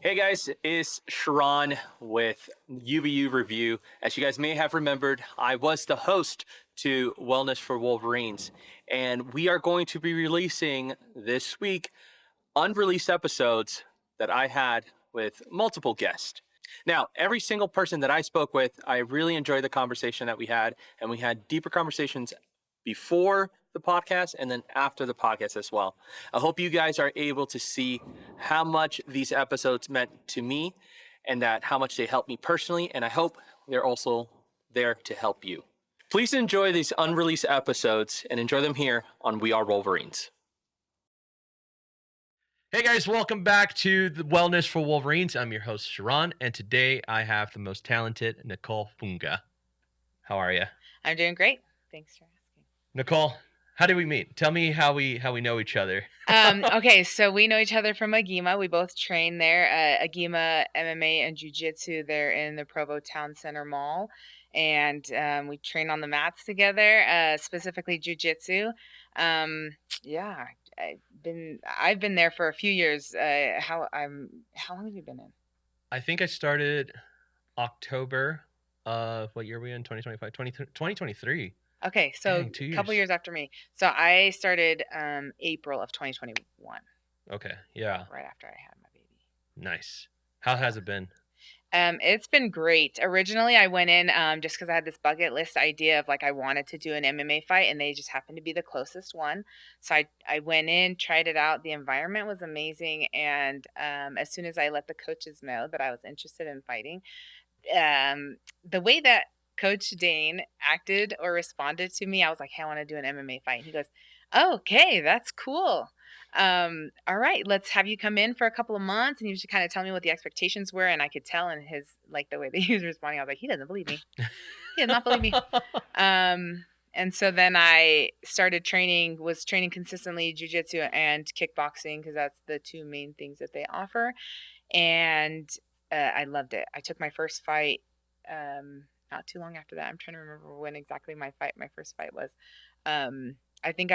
Hey guys, it's Sheran with UVU Review. As you guys may have remembered, I was the host to Wellness for Wolverines, and we are going to be releasing this week unreleased episodes that I had with multiple guests. Now, every single person that I spoke with, I really enjoyed the conversation that we had, and we had deeper conversations before the podcast and then after the podcast as well. I hope you guys are able to see how much these episodes meant to me and that how much they helped me personally, and I hope they're also there to help you. Please enjoy these unreleased episodes and enjoy them here on We Are Wolverines. Hey guys, welcome back to the Wellness for Wolverines. I'm your host, Sheran, and today I have the most talented Nicole Fuga. How are you? I'm doing great. Thanks for asking. Nicole, how did we meet? Tell me how we know each other. Okay, so we know each other from Agima. We both train there at Agima MMA and Jiu-Jitsu there in the Provo Town Center Mall. And we train on the mats together, specifically Jiu-Jitsu. Yeah, I've been there for a few years. How long have you been in? I think I started October of what year are we in? 2025? 2023. Okay, so Dang, 2 a couple years. years after me. So I started April of 2021. Okay, yeah. Right after I had my baby. Nice. How has it been? It's been great. Originally, I went in just because I had this bucket list idea of like I wanted to do an MMA fight, and they just happened to be the closest one. So I went in, tried it out. The environment was amazing, and as soon as I let the coaches know that I was interested in fighting, the way that Coach Dane acted or responded to me, I was like, "Hey, I want to do an MMA fight." And he goes, "Oh, okay, that's cool. All right, let's have you come in for a couple of months." And he was just kind of tell me what the expectations were, and I could tell in his like the way that he was responding. I was like, "He doesn't believe me. He does not believe me." And so then I started was training consistently jiu-jitsu and kickboxing because that's the two main things that they offer, and I loved it. I took my first fight. Not too long after that. I'm trying to remember when exactly my first fight was. I think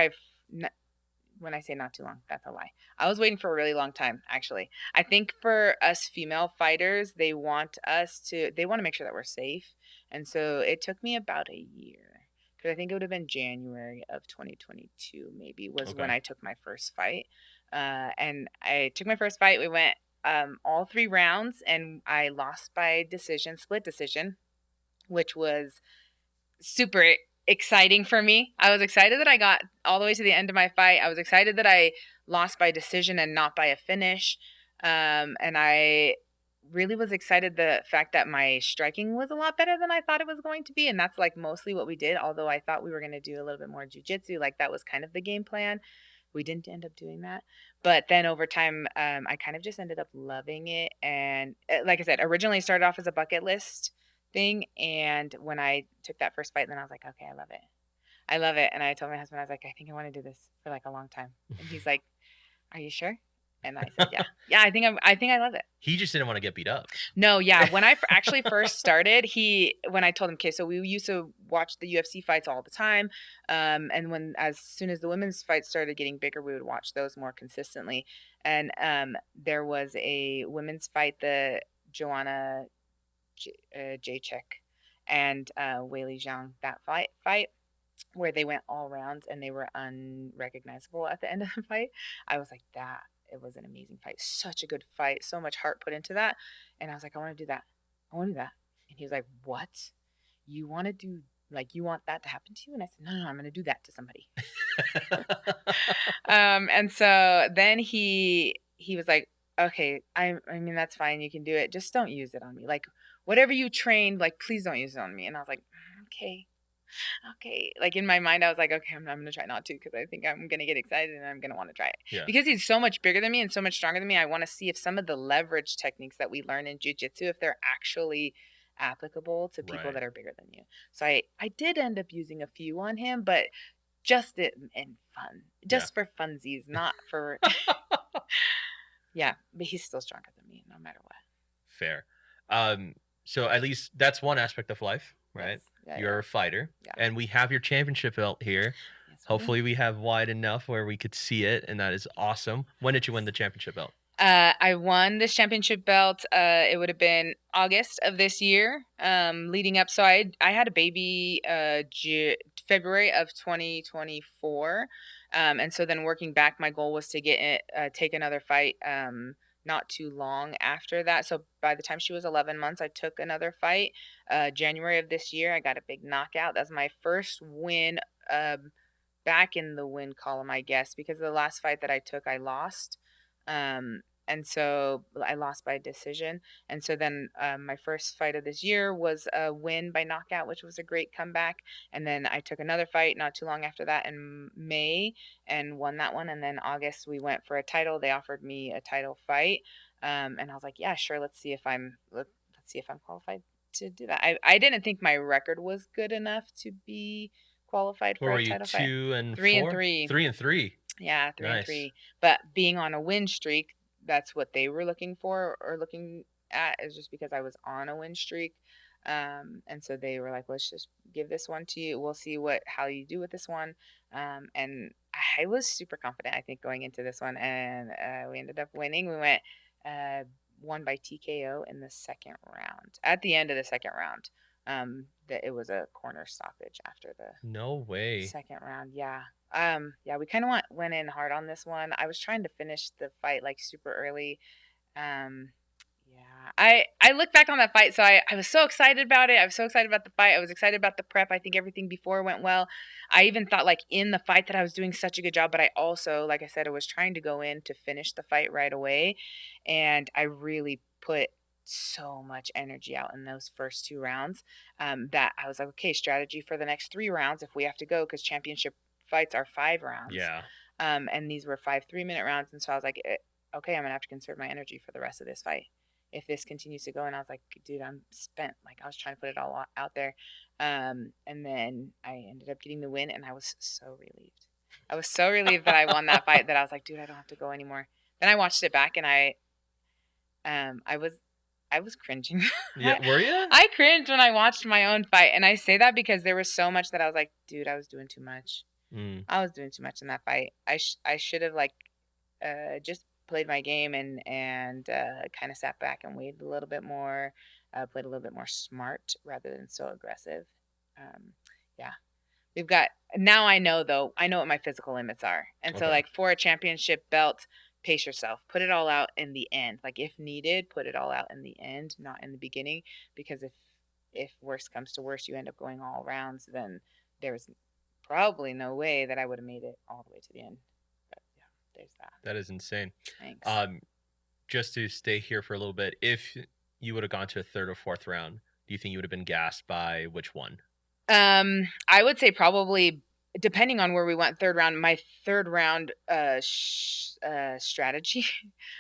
when I say not too long, that's a lie. I was waiting for a really long time, actually. I think for us female fighters, they want to make sure that we're safe. And so it took me about a year, because I think it would have been January of 2022 maybe was when I took my first fight. And I took my first fight. We went all 3 rounds, and I lost by split decision, which was super exciting for me. I was excited that I got all the way to the end of my fight. I was excited that I lost by decision and not by a finish. And I really was excited the fact that my striking was a lot better than I thought it was going to be. And that's like mostly what we did. Although I thought we were going to do a little bit more jiu-jitsu. Like that was kind of the game plan. We didn't end up doing that. But then over time, I kind of just ended up loving it. And like I said, originally started off as a bucket list thing, and when I took that first fight, then I was like, okay, I love it. And I told my husband, I was like, I think I want to do this for like a long time. And he's like, are you sure? And I said, yeah, I think I love it. He just didn't want to get beat up. No, yeah. When I actually first started, when I told him, okay, so we used to watch the UFC fights all the time, and as soon as the women's fights started getting bigger, we would watch those more consistently. And there was a women's fight, the Joanna Jacek and Weili Zhang, that fight where they went all rounds and they were unrecognizable at the end of the fight. I was like, it was an amazing fight. Such a good fight. So much heart put into that. And I was like, I want to do that. And he was like, what? You want to do, like, you want that to happen to you? And I said, no, I'm going to do that to somebody. And so then he was like, okay, I mean, that's fine. You can do it. Just don't use it on me. Like, whatever you trained, like, please don't use it on me. And I was like, okay. Like, in my mind, I was like, okay, I'm going to try not to, because I think I'm going to get excited and I'm going to want to try it. Yeah. Because he's so much bigger than me and so much stronger than me, I want to see if some of the leverage techniques that we learn in jiu-jitsu, if they're actually applicable to people that are bigger than you. So I did end up using a few on him, but just in fun. Just for funsies, not for... Yeah, but he's still stronger than me, no matter what. Fair. So at least that's one aspect of life, right? Yes. Yeah, You're a fighter, yeah. and we have your championship belt here. Yes, hopefully we have wide enough where we could see it, and that is awesome. When did you win the championship belt? I won this championship belt. It would have been August of this year, leading up. So I had a baby February of 2024, and so then working back, my goal was to get it, take another fight. Not too long after that. So by the time she was 11 months, I took another fight. January of this year, I got a big knockout. That's my first win. Back in the win column, I guess, because the last fight that I took, I lost. And so I lost by decision. And so then my first fight of this year was a win by knockout, which was a great comeback. And then I took another fight not too long after that in May and won that one. And then August we went for a title. They offered me a title fight, and I was like, yeah, sure. Let's see if I'm qualified to do that. I didn't think my record was good enough to be qualified What for were a you, title fight. 2 and 3 and 4? 3. 3 and 3. Yeah, 3 and Nice. 3. But being on a win streak, that's what they were looking for or looking at, is just because I was on a win streak. And so they were like, let's just give this one to you. We'll see how you do with this one. And I was super confident, I think, going into this one, and we ended up winning. We went won by TKO in the second round. At the end of the second round, that it was a corner stoppage after the No way. second round. Yeah. Yeah, we kind of went in hard on this one. I was trying to finish the fight like super early. Yeah. I look back on that fight, so I was so excited about it. I was so excited about the fight. I was excited about the prep. I think everything before went well. I even thought like in the fight that I was doing such a good job, but I also, like I said, I was trying to go in to finish the fight right away, and I really put so much energy out in those first 2 rounds, that I was like, okay, strategy for the next 3 rounds if we have to go, because championship fights are 5 rounds. Yeah. And these were 5 3-minute rounds, and so I was like, okay, I'm gonna have to conserve my energy for the rest of this fight if this continues to go. And I was like, dude, I'm spent. Like, I was trying to put it all out there. And then I ended up getting the win, and I was so relieved. I was so relieved that I won that fight that I was like, dude, I don't have to go anymore. Then I watched it back, and I was cringing. Yeah, were you? I cringed when I watched my own fight, and I say that because there was so much that I was like, dude, I was doing too much. I was doing too much in that fight. I should have like just played my game and kind of sat back and waited a little bit more, played a little bit more smart rather than so aggressive. Yeah, we've got now. I know what my physical limits are, and so Okay. like for a championship belt, pace yourself. Put it all out in the end. Like if needed, put it all out in the end, not in the beginning, because if worst comes to worst, you end up going all rounds, then there's probably no way that I would have made it all the way to the end. But yeah, there's that. That is insane. Thanks. Just to stay here for a little bit, if you would have gone to a 3rd or 4th round, do you think you would have been gassed by which one? I would say probably, depending on where we went, 3rd round. My 3rd round strategy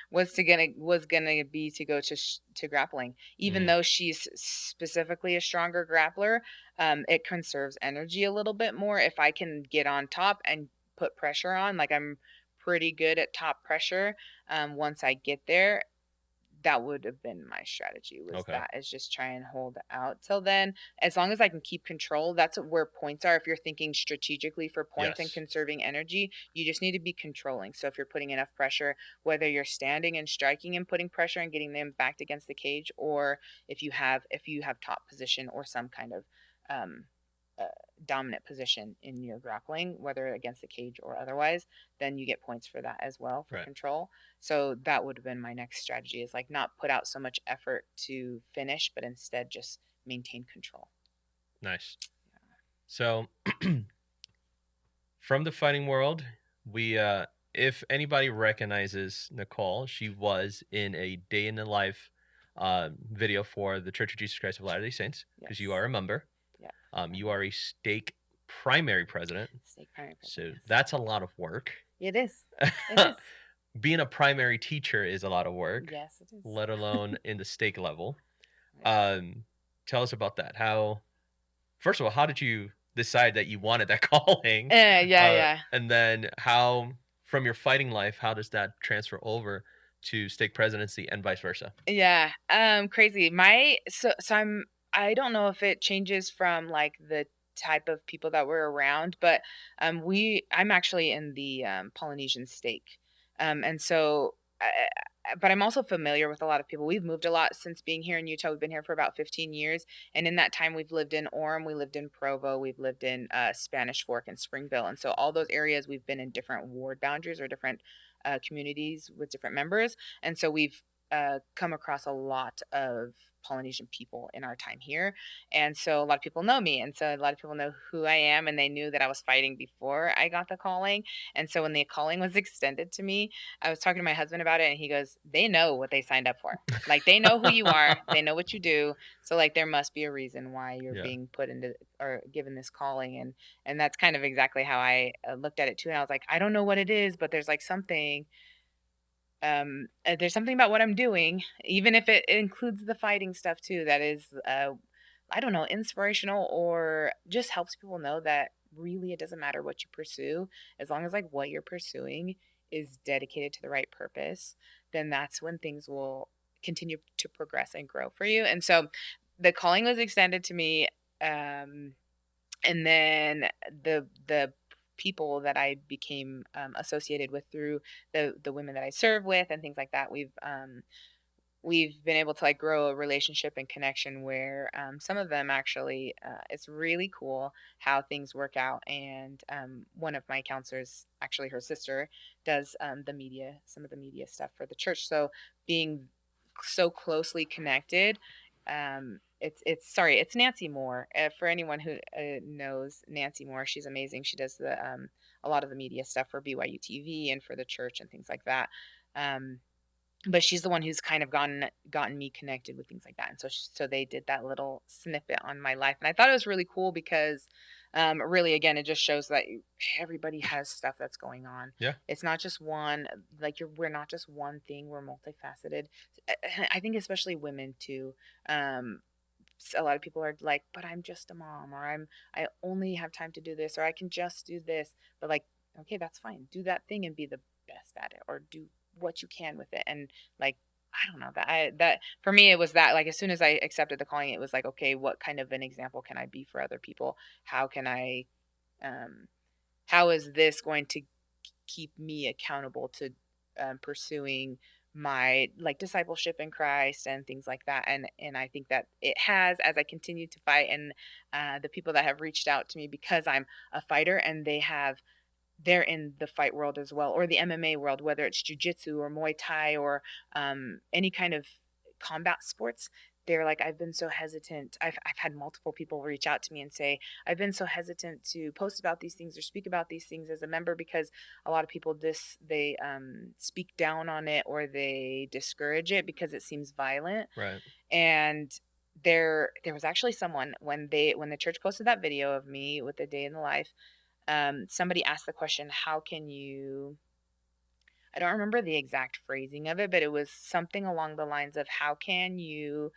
was gonna be to go to grappling, even though she's specifically a stronger grappler. It conserves energy a little bit more if I can get on top and put pressure on. Like, I'm pretty good at top pressure. Once I get there, that would have been my strategy, was Okay. that is just try and hold out till then. As long as I can keep control, that's where points are. If you're thinking strategically for points and Yes. conserving energy, you just need to be controlling. So if you're putting enough pressure, whether you're standing and striking and putting pressure and getting them backed against the cage, or if you have top position or some kind of dominant position in your grappling, whether against the cage or otherwise, then you get points for that as well, for Right. control. So that would have been my next strategy, is like not put out so much effort to finish, but instead just maintain control. Nice. So from the fighting world, we if anybody recognizes Nicole, she was in a day in the life video for the Church of Jesus Christ of Latter-day Saints, because you Yes. are a member. Yeah. You are a stake primary president. Stake primary So president, yes. that's a lot of work. It is. It is. Being a primary teacher is a lot of work, Yes, it is. let alone in the stake level. Right. Tell us about that. First of all, how did you decide that you wanted that calling? Yeah. And then how, from your fighting life, how does that transfer over to stake presidency and vice versa? Yeah. Crazy. I don't know if it changes from like the type of people that we're around, but I'm actually in the Polynesian stake. And so but I'm also familiar with a lot of people. We've moved a lot since being here in Utah. We've been here for about 15 years. And in that time, we've lived in Orem, we lived in Provo, we've lived in Spanish Fork and Springville. And so all those areas, we've been in different ward boundaries or different communities with different members. And so we've come across a lot of Polynesian people in our time here. And so a lot of people know me. And so a lot of people know who I am, and they knew that I was fighting before I got the calling. And so when the calling was extended to me, I was talking to my husband about it, and he goes, "They know what they signed up for. Like, they know who you are, they know what you do. So like there must be a reason why you're Yeah. being put into or given this calling." And that's kind of exactly how I looked at it too. And I was like, I don't know what it is, but there's like something there's something about what I'm doing, even if it includes the fighting stuff too, that is I don't know, inspirational, or just helps people know that really it doesn't matter what you pursue, as long as like what you're pursuing is dedicated to the right purpose, then that's when things will continue to progress and grow for you. And so the calling was extended to me, and then the people that I became associated with through the women that I serve with and things like that, we've been able to like grow a relationship and connection where some of them actually it's really cool how things work out. And one of my counselors, actually her sister, does some of the media stuff for the church. So being so closely connected, it's Nancy Moore. For anyone who knows Nancy Moore, she's amazing. She does the a lot of the media stuff for BYU TV and for the church and things like that. But she's the one who's kind of gotten me connected with things like that. And so they did that little snippet on my life, and I thought it was really cool because really, again, it just shows that everybody has stuff that's going on. Yeah. It's not just one, like we're not just one thing, we're multifaceted. I think especially women too. A lot of people are like, but I'm just a mom, or I only have time to do this, or I can just do this. But like, okay, that's fine, do that thing and be the best at it, or do what you can with it. And like, I don't know, that for me, it was that, like, as soon as I accepted the calling, it was like, okay, what kind of an example can I be for other people? How can I how is this going to keep me accountable to pursuing my like discipleship in Christ and things like that? And I think that it has, as I continue to fight. And the people that have reached out to me because I'm a fighter, and they're in the fight world as well, or the MMA world, whether it's jujitsu or Muay Thai or any kind of combat sports. They're like, I've been so hesitant. I've had multiple people reach out to me and say, I've been so hesitant to post about these things or speak about these things as a member, because a lot of people they speak down on it, or they discourage it because it seems violent. Right. And there was actually someone, when the church posted that video of me with the day in the life, somebody asked the question, how can you, I don't remember the exact phrasing of it, but it was something along the lines of, how can you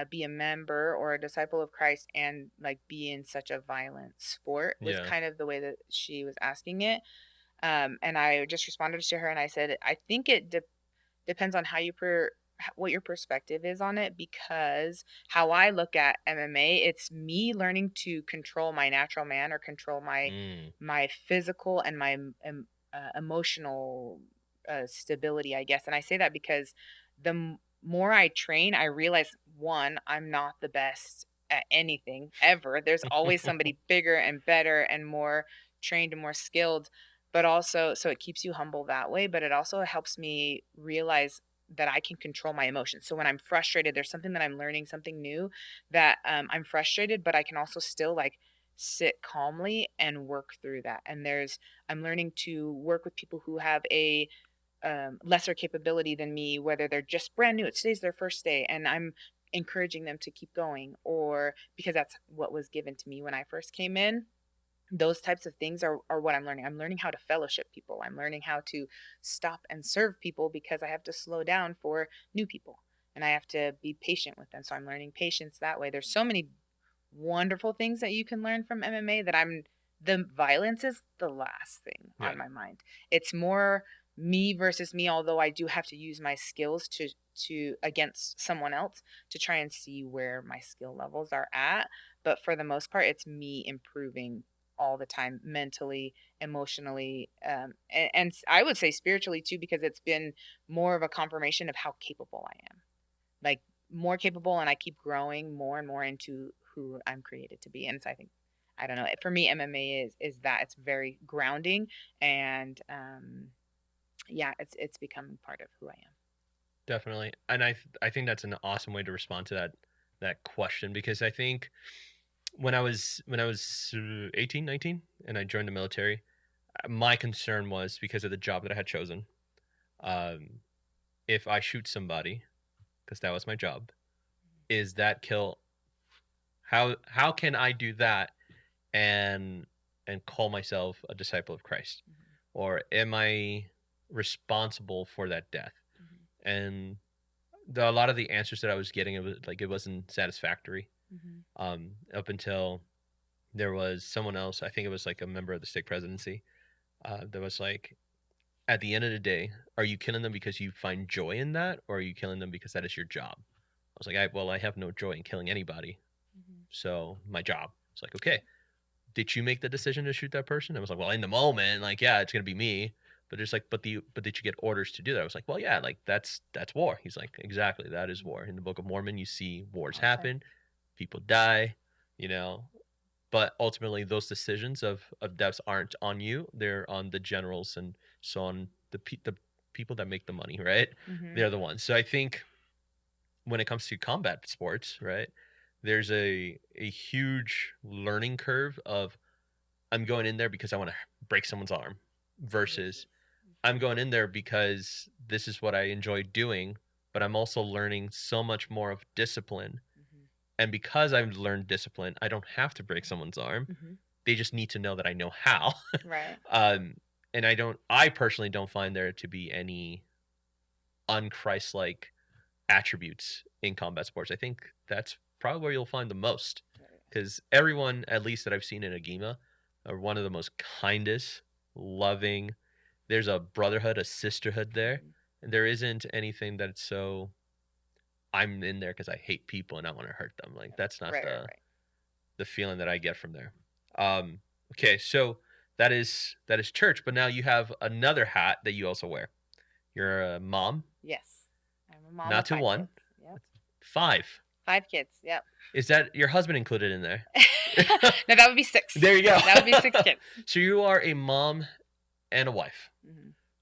be a member or a disciple of Christ and like be in such a violent sport, was Yeah. kind of the way that she was asking it. And I just responded to her and I said, I think it depends on how what your perspective is on it, because how I look at MMA, it's me learning to control my natural man, or control my physical and my emotional stability, I guess. And I say that because more I train, I realize, one, I'm not the best at anything ever. There's always somebody bigger and better and more trained and more skilled. But also, so it keeps you humble that way, but it also helps me realize that I can control my emotions. So when I'm frustrated, there's something that I'm learning, something new, that I'm frustrated, but I can also still like sit calmly and work through that. And I'm learning to work with people who have a lesser capability than me, whether they're just brand new, today's their first day, and I'm encouraging them to keep going, or because that's what was given to me when I first came in. Those types of things are what I'm learning. I'm learning how to fellowship people. I'm learning how to stop and serve people, because I have to slow down for new people and I have to be patient with them. So I'm learning patience that way. There's so many wonderful things that you can learn from MMA that the violence is the last thing on my mind. It's more me versus me, although I do have to use my skills to against someone else to try and see where my skill levels are at. But for the most part, it's me improving all the time, mentally, emotionally, and I would say spiritually too, because it's been more of a confirmation of how capable I am, like more capable, and I keep growing more and more into who I'm created to be. And so I think, I don't know, for me, MMA is that it's very grounding, and yeah, it's becoming part of who I am. Definitely. And I think that's an awesome way to respond to that question, because I think when I was 18, 19 and I joined the military, my concern was because of the job that I had chosen. If I shoot somebody, because that was my job, is that kill? How can I do that and call myself a disciple of Christ? Or am I responsible for that death? And a lot of the answers that I was getting, it wasn't satisfactory. Up until there was someone else, I think it was like a member of the stake presidency, that was like, at the end of the day, are you killing them because you find joy in that, or are you killing them because that is your job? I was like, I have no joy in killing anybody. So my job. It's like, okay, did you make the decision to shoot that person? I was like, well, in the moment, like, yeah, it's gonna be me. But it's like, but did you get orders to do that? I was like, well, yeah, like that's war. He's like, exactly, that is war. In the Book of Mormon, you see wars happen, people die, you know. But ultimately, those decisions of deaths aren't on you; they're on the generals and so on, the people that make the money, right? They're the ones. So I think when it comes to combat sports, right, there's a huge learning curve of, I'm going in there because I want to break someone's arm, versus I'm going in there because this is what I enjoy doing, but I'm also learning so much more of discipline. And because I've learned discipline, I don't have to break someone's arm. They just need to know that I know how. Right. And I personally don't find there to be any unchrist-like attributes in combat sports. I think that's probably where you'll find the most, because everyone, at least that I've seen in Agima, are one of the most kindest, loving. There's a brotherhood, a sisterhood there, and there isn't anything that's so, I'm in there because I hate people and I want to hurt them. Like, that's not the feeling that I get from there. Okay, so that is church, but now you have another hat that you also wear. You're a mom. Yes, I'm a mom. Not to one. Yep. 5. 5 kids. Yep. Is that your husband included in there? No, that would be 6. There you go. That would be 6 kids. So you are a mom and a wife.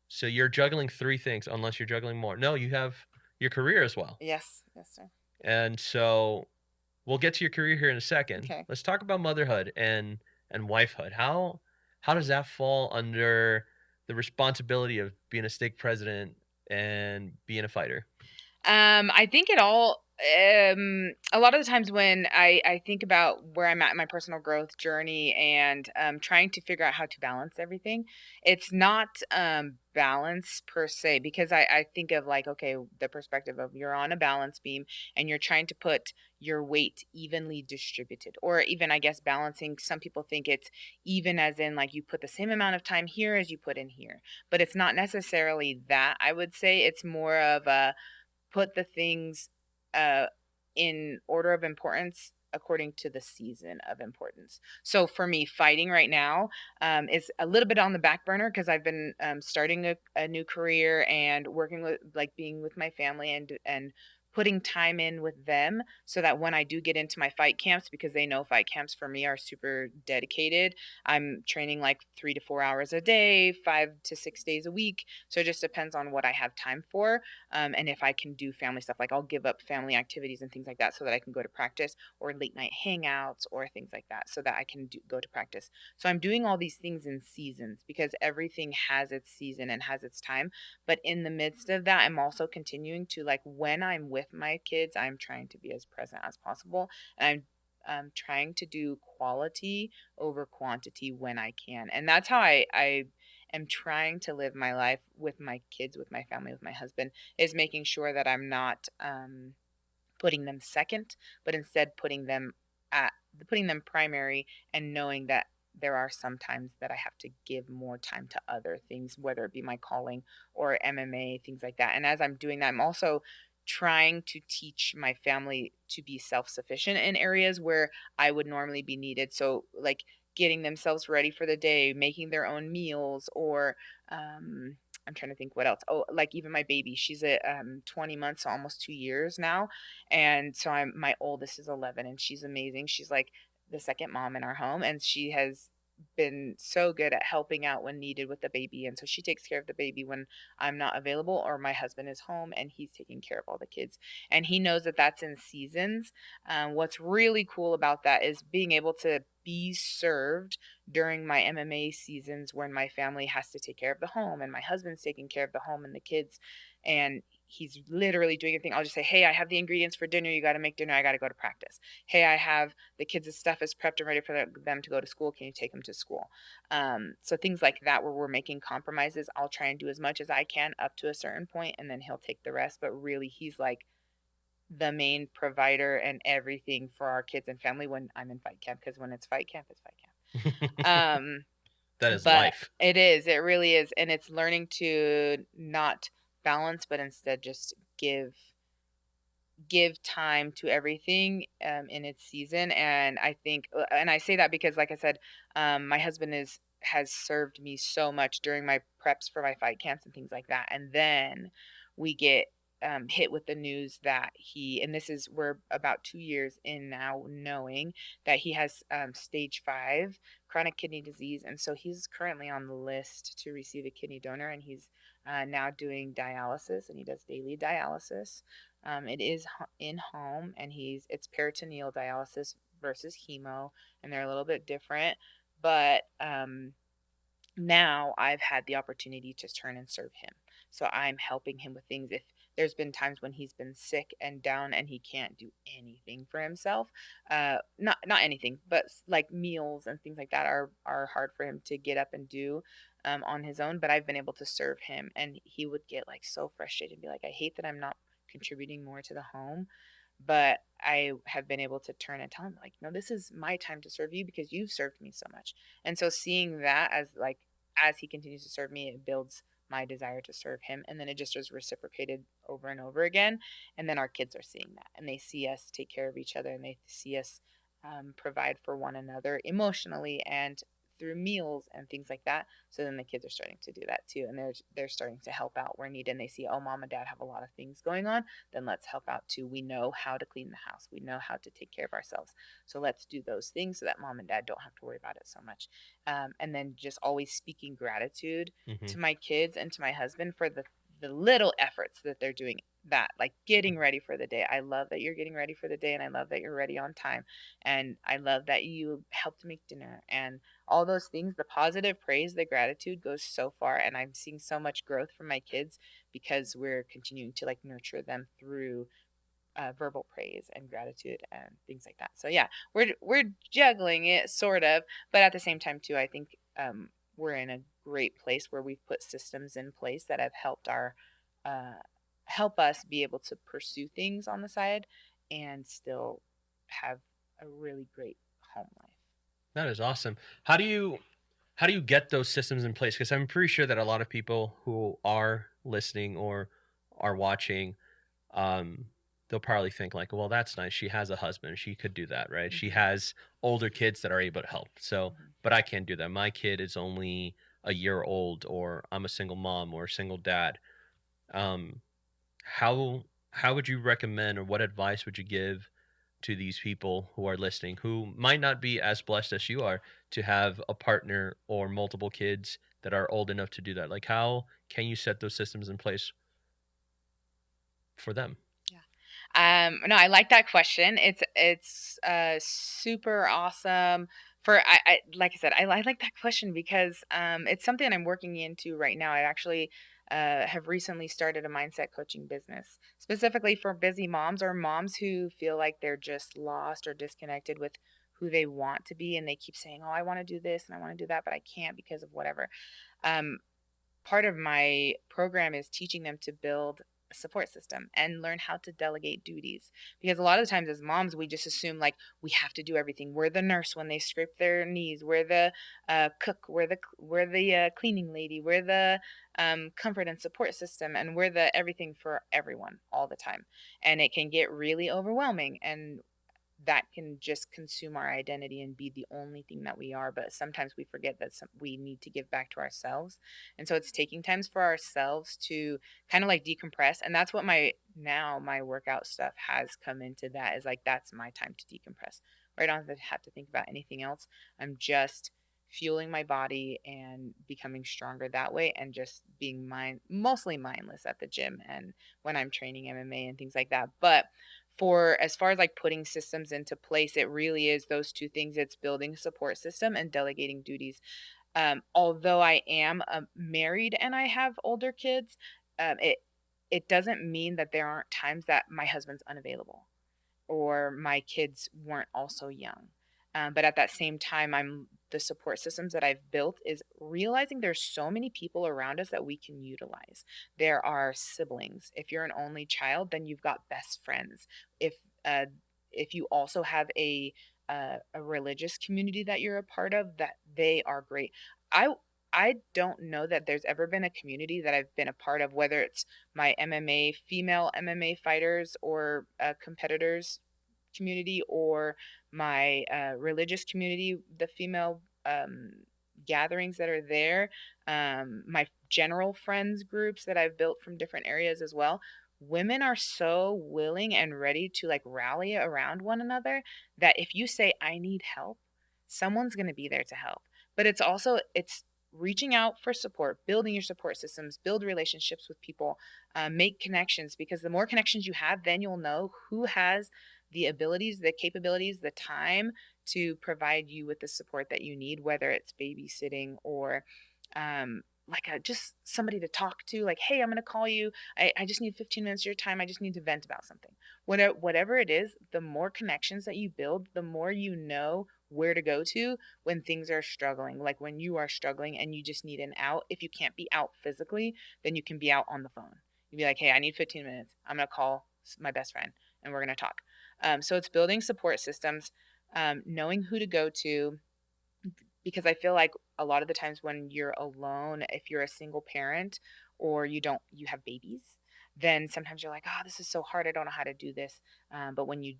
So you're juggling 3 things, unless you're juggling more. No, you have your career as well. Yes, sir. And so we'll get to your career here in a second. Okay. Let's talk about motherhood and wifehood. How does that fall under the responsibility of being a stake president and being a fighter? I think it all, a lot of the times when I think about where I'm at in my personal growth journey and trying to figure out how to balance everything, it's not balance per se, because I think of like, okay, the perspective of you're on a balance beam and you're trying to put your weight evenly distributed, or even, I guess, balancing. Some people think it's even as in like you put the same amount of time here as you put in here, but it's not necessarily that. I would say it's more of a put the things in order of importance according to the season of importance. So for me, fighting right now is a little bit on the back burner, because I've been starting a new career and working with, like, being with my family and putting time in with them, so that when I do get into my fight camps, because they know fight camps for me are super dedicated, I'm training like 3 to 4 hours a day, 5 to 6 days a week. So it just depends on what I have time for. And if I can do family stuff, like I'll give up family activities and things like that so that I can go to practice, or late night hangouts or things like that, so that I can go to practice. So I'm doing all these things in seasons, because everything has its season and has its time. But in the midst of that, I'm also continuing to, like, when I'm with my kids, I'm trying to be as present as possible. And I'm trying to do quality over quantity when I can. And that's how I am trying to live my life with my kids, with my family, with my husband, is making sure that I'm not putting them second, but instead putting them primary, and knowing that there are some times that I have to give more time to other things, whether it be my calling or MMA, things like that. And as I'm doing that, I'm also trying to teach my family to be self-sufficient in areas where I would normally be needed. So, like, getting themselves ready for the day, making their own meals, or I'm trying to think what else. Oh, like even my baby, she's at 20 months, so almost 2 years now, and so my oldest is 11, and she's amazing. She's like the second mom in our home, and she has been so good at helping out when needed with the baby. And so she takes care of the baby when I'm not available or my husband is home, and he's taking care of all the kids. And he knows that that's in seasons. What's really cool about that is being able to be served during my MMA seasons when my family has to take care of the home and my husband's taking care of the home and the kids. And he's literally doing everything. I'll just say, hey, I have the ingredients for dinner. You got to make dinner. I got to go to practice. Hey, I have the kids' stuff is prepped and ready for them to go to school. Can you take them to school? So things like that where we're making compromises, I'll try and do as much as I can up to a certain point, and then he'll take the rest. But really, he's like the main provider and everything for our kids and family when I'm in fight camp, because when it's fight camp, it's fight camp. That is But life. it really is. And it's learning to not balance, but instead just give time to everything in its season. And I think, and I say that because, like I said, my husband has served me so much during my preps for my fight camps and things like that. And then we get hit with the news that and this is, we're about 2 years in now, knowing that he has stage 5 chronic kidney disease. And so he's currently on the list to receive a kidney donor, and he's now doing dialysis, and he does daily dialysis. It is in home, and it's peritoneal dialysis versus hemo, and they're a little bit different. But now I've had the opportunity to turn and serve him. So I'm helping him with things. If there's been times when he's been sick and down and he can't do anything for himself, not anything, but like meals and things like that are hard for him to get up and do on his own. But I've been able to serve him, and he would get like so frustrated and be like, I hate that I'm not contributing more to the home. But I have been able to turn and tell him, like, no, this is my time to serve you because you've served me so much. And so seeing that as he continues to serve me, it builds my desire to serve him. And then it just is reciprocated over and over again. And then our kids are seeing that, and they see us take care of each other, and they see us provide for one another emotionally and through meals and things like that. So then the kids are starting to do that too, and they're starting to help out where needed. And they see, oh, mom and dad have a lot of things going on, then let's help out too. We know how to clean the house, we know how to take care of ourselves, so let's do those things so that mom and dad don't have to worry about it so much. And then just always speaking gratitude to my kids and to my husband for the little efforts that they're doing, that like getting ready for the day. I love that you're getting ready for the day, and I love that you're ready on time, and I love that you helped make dinner, and all those things. The positive praise, the gratitude goes so far, and I'm seeing so much growth from my kids because we're continuing to like nurture them through verbal praise and gratitude and things like that. So yeah, we're juggling it sort of, but at the same time too, I think we're in a great place where we've put systems in place that have helped help us be able to pursue things on the side and still have a really great home life. That is awesome. How do you get those systems in place? Because I'm pretty sure that a lot of people who are listening or are watching, um, they'll probably think like, well, that's nice. She has a husband. She could do that, right? She has older kids that are able to help. So, but I can't do that. My kid is only a year old, or I'm a single mom or a single dad. Um, how would you recommend, or what advice would you give to these people who are listening who might not be as blessed as you are to have a partner or multiple kids that are old enough to do that? Like, how can you set those systems in place for them? No, I like that question. It's super awesome. I like I said, I like that question because it's something I'm working into right now. I actually have recently started a mindset coaching business specifically for busy moms or moms who feel like they're just lost or disconnected with who they want to be, and they keep saying, "Oh, I want to do this and I want to do that, but I can't because of whatever." Um, Part of my program is teaching them to build a support system and learn how to delegate duties, because a lot of the times as moms we just assume like we have to do everything. We're the nurse when they scrape their knees, we're the cook, we're the cleaning lady, we're the comfort and support system, and we're the everything for everyone all the time, and it can get really overwhelming. And that can just consume our identity and be the only thing that we are. But sometimes we forget that we need to give back to ourselves. And so it's taking times for ourselves to kind of like decompress. And that's what my workout stuff has come into, that is like, that's my time to decompress, where I don't have to think about anything else. I'm just fueling my body and becoming stronger that way, and just being mostly mindless at the gym and when I'm training MMA and things like that. But for as far as like putting systems into place, it really is those two things. It's building a support system and delegating duties. Although I am married and I have older kids, it doesn't mean that there aren't times that my husband's unavailable or my kids weren't also young. But at that same time, the support systems that I've built is realizing there's so many people around us that we can utilize. There are siblings. If you're an only child, then you've got best friends. If uh, if you also have a religious community that you're a part of, that they are great. I I don't know that there's ever been a community that I've been a part of, whether it's my female MMA fighters or competitors community, or my religious community, the female gatherings that are there, my general friends groups that I've built from different areas as well. Women are so willing and ready to like rally around one another, that if you say I need help, someone's going to be there to help. But it's reaching out for support, building your support systems, build relationships with people, make connections, because the more connections you have, then you'll know who has the abilities, the capabilities, the time to provide you with the support that you need, whether it's babysitting or just somebody to talk to, like, hey, I'm going to call you. I just need 15 minutes of your time. I just need to vent about something. Whatever it is, the more connections that you build, the more you know where to go to when things are struggling. Like when you are struggling and you just need an out. If you can't be out physically, then you can be out on the phone. You'd be like, hey, I need 15 minutes. I'm going to call my best friend and we're going to talk. So it's building support systems, knowing who to go to, because I feel like a lot of the times when you're alone, if you're a single parent or you have babies, then sometimes you're like, oh, this is so hard. I don't know how to do this. But when you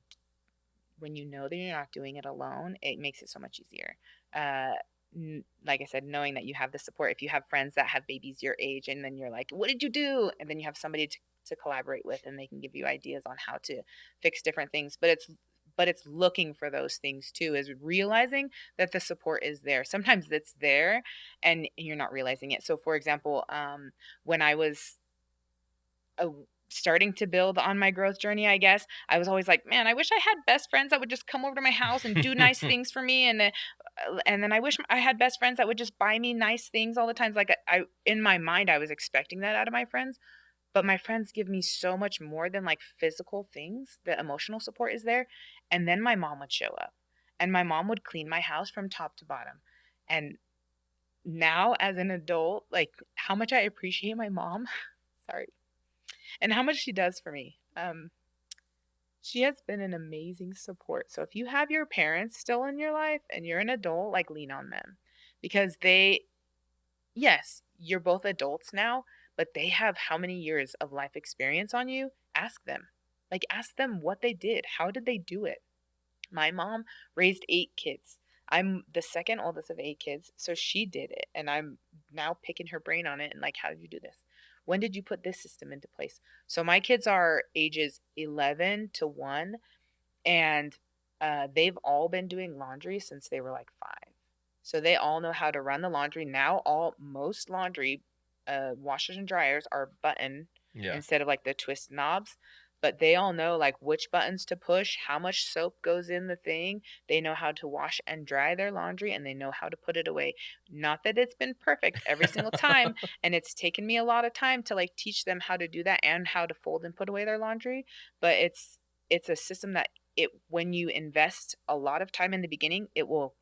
know that you're not doing it alone, it makes it so much easier. Like I said, knowing that you have the support. If you have friends that have babies your age, and then you're like, what did you do? And then you have somebody to collaborate with, and they can give you ideas on how to fix different things. But it's looking for those things too, is realizing that the support is there. Sometimes it's there and you're not realizing it. So for example, when I was starting to build on my growth journey, I guess, I was always like, man, I wish I had best friends that would just come over to my house and do nice things for me. And then I wish I had best friends that would just buy me nice things all the time. Like I in my mind, I was expecting that out of my friends. But my friends give me so much more than like physical things. The emotional support is there. And then my mom would show up, and my mom would clean my house from top to bottom. And now as an adult, like how much I appreciate my mom, sorry, and how much she does for me. She has been an amazing support. So if you have your parents still in your life and you're an adult, like lean on them, because yes, you're both adults now, but they have how many years of life experience on you? Ask them. Like, ask them what they did. How did they do it? My mom raised 8 kids. I'm the second oldest of 8 kids. So she did it. And I'm now picking her brain on it. And like, how did you do this? When did you put this system into place? So my kids are ages 11 to 1. And they've all been doing laundry since they were like 5. So they all know how to run the laundry. Now most laundry washers and dryers are button Yeah. instead of like the twist knobs. But they all know like which buttons to push, how much soap goes in the thing. They know how to wash and dry their laundry, and they know how to put it away. Not that it's been perfect every single time, and it's taken me a lot of time to like teach them how to do that and how to fold and put away their laundry. But it's a system that when you invest a lot of time in the beginning, it will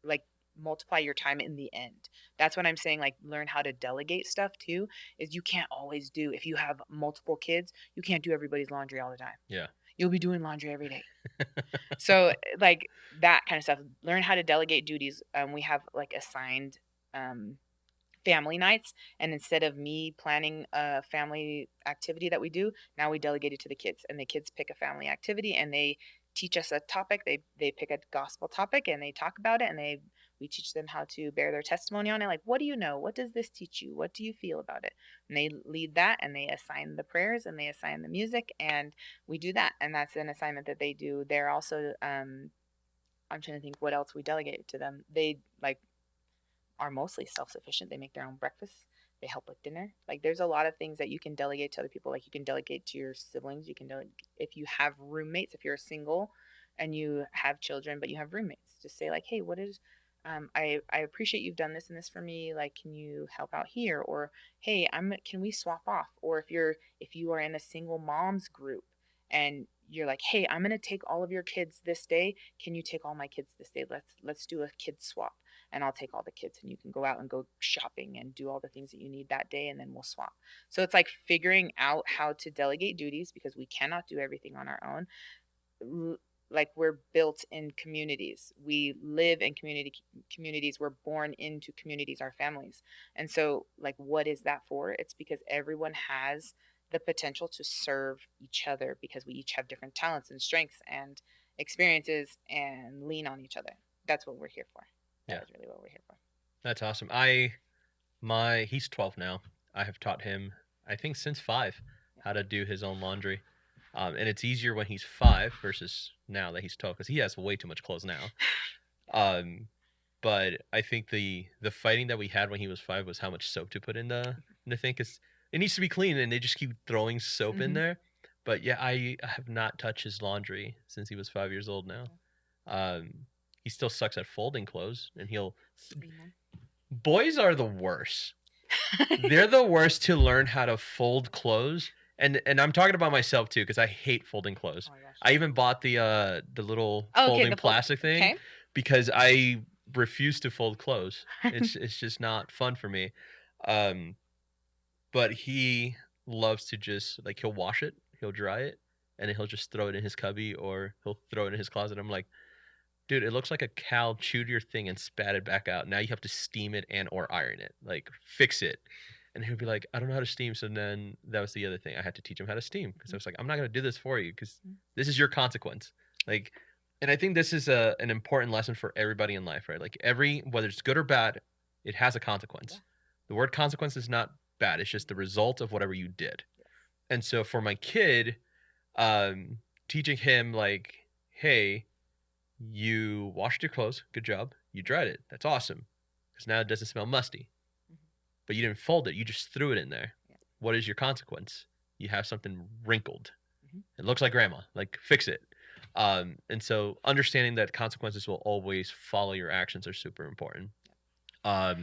like multiply your time in the end. That's what I'm saying, like learn how to delegate stuff too, is you can't always do, if you have multiple kids, you can't do everybody's laundry all the time. Yeah. You'll be doing laundry every day. So like that kind of stuff, learn how to delegate duties. We have like assigned family nights, and instead of me planning a family activity that we do, now we delegate it to the kids, and the kids pick a family activity, and they teach us a topic. They pick a gospel topic and they talk about it, and we teach them how to bear their testimony on it. Like, what do you know? What does this teach you? What do you feel about it? And they lead that, and they assign the prayers, and they assign the music, and we do that. And that's an assignment that they do. They're also I'm trying to think what else we delegate to them. They like are mostly self-sufficient. They make their own breakfast. They help with dinner. Like, there's a lot of things that you can delegate to other people. Like, you can delegate to your siblings. You can delegate if you have roommates. If you're single and you have children but you have roommates, just say like, hey, what is I appreciate you've done this and this for me. Like, can you help out here? Or hey, can we swap off? Or if you are in a single moms group and you're like, hey, I'm gonna take all of your kids this day. Can you take all my kids this day? Let's do a kid swap, and I'll take all the kids, and you can go out and go shopping and do all the things that you need that day, and then we'll swap. So it's like figuring out how to delegate duties, because we cannot do everything on our own. Like, we're built in communities. We live in communities. We're born into communities, our families. And so, like, what is that for? It's because everyone has the potential to serve each other, because we each have different talents and strengths and experiences, and lean on each other. That's what we're here for. That's really what we're here for. That's awesome. He's 12 now. I have taught him, I think since 5, how to do his own laundry. And it's easier when he's 5 versus now that he's 12, because he has way too much clothes now. But I think the fighting that we had when he was 5 was how much soap to put in the thing, because it needs to be clean, and they just keep throwing soap in there. But yeah, I have not touched his laundry since he was 5 years old now. He still sucks at folding clothes, and boys are the worst. They're the worst to learn how to fold clothes. And I'm talking about myself too, because I hate folding clothes. Oh, I even bought the little folding plastic thing because I refuse to fold clothes. It's just not fun for me. But he loves to just, like, he'll wash it, he'll dry it, and then he'll just throw it in his cubby, or he'll throw it in his closet. I'm like, dude, it looks like a cow chewed your thing and spat it back out. Now you have to steam it and or iron it. Like, fix it. And he'll be like, I don't know how to steam. So then that was the other thing. I had to teach him how to steam, because I was like, I'm not going to do this for you, because this is your consequence. Like, and I think this is an important lesson for everybody in life, right? Like, whether it's good or bad, it has a consequence. Yeah. The word consequence is not bad. It's just the result of whatever you did. Yes. And so for my kid, teaching him, like, hey, you washed your clothes. Good job. You dried it. That's awesome, because now it doesn't smell musty. But you didn't fold it. You just threw it in there. Yeah. What is your consequence? You have something wrinkled. It looks like grandma. Like, fix it. And so understanding that consequences will always follow your actions are super important. Tell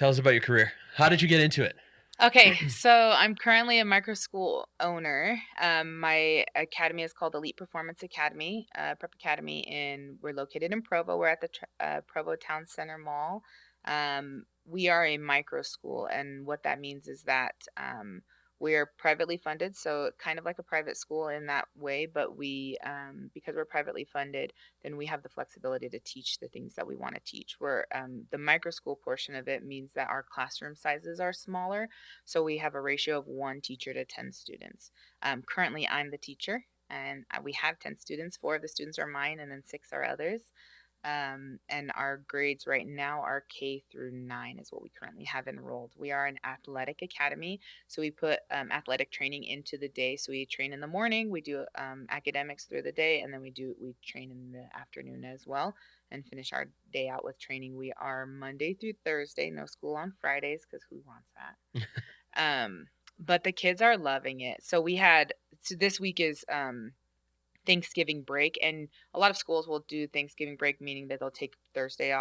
us about your career. How did you get into it? Okay, so I'm currently a micro school owner. My academy is called Elite Performance Academy, Prep Academy, and we're located in Provo. We're at the Provo Town Center Mall. We are a micro school, and what that means is that we are privately funded, so kind of like a private school in that way, but we, because we're privately funded, then we have the flexibility to teach the things that we want to teach. The micro school portion of it means that our classroom sizes are smaller, so we have a ratio of 1 teacher to 10 students. Currently, I'm the teacher, and we have 10 students. 4 of the students are mine, and then 6 are others. And our grades right now are K through 9 is what we currently have enrolled. We are an athletic academy, so we put athletic training into the day. So we train in the morning, we do academics through the day, and then we train in the afternoon as well, and finish our day out with training. We are Monday through Thursday, no school on Fridays, because who wants that? But the kids are loving it. So this week is Thanksgiving break, and a lot of schools will do Thanksgiving break, meaning that they'll take Thursday,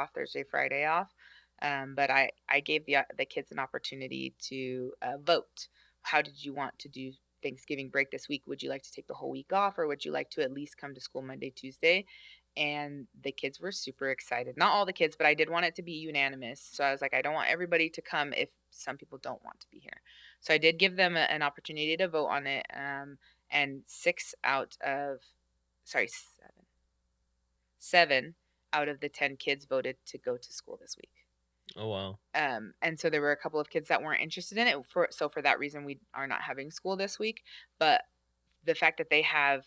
Friday off. But I gave the kids an opportunity to vote. How did you want to do Thanksgiving break this week? Would you like to take the whole week off, or would you like to at least come to school Monday, Tuesday? And the kids were super excited. Not all the kids, but I did want it to be unanimous. So I was like, I don't want everybody to come if some people don't want to be here. So I did give them an opportunity to vote on it. And 7 out of the 10 kids voted to go to school this week. Oh, wow. And so there were a couple of kids that weren't interested in it. So for that reason, we are not having school this week. But the fact that they have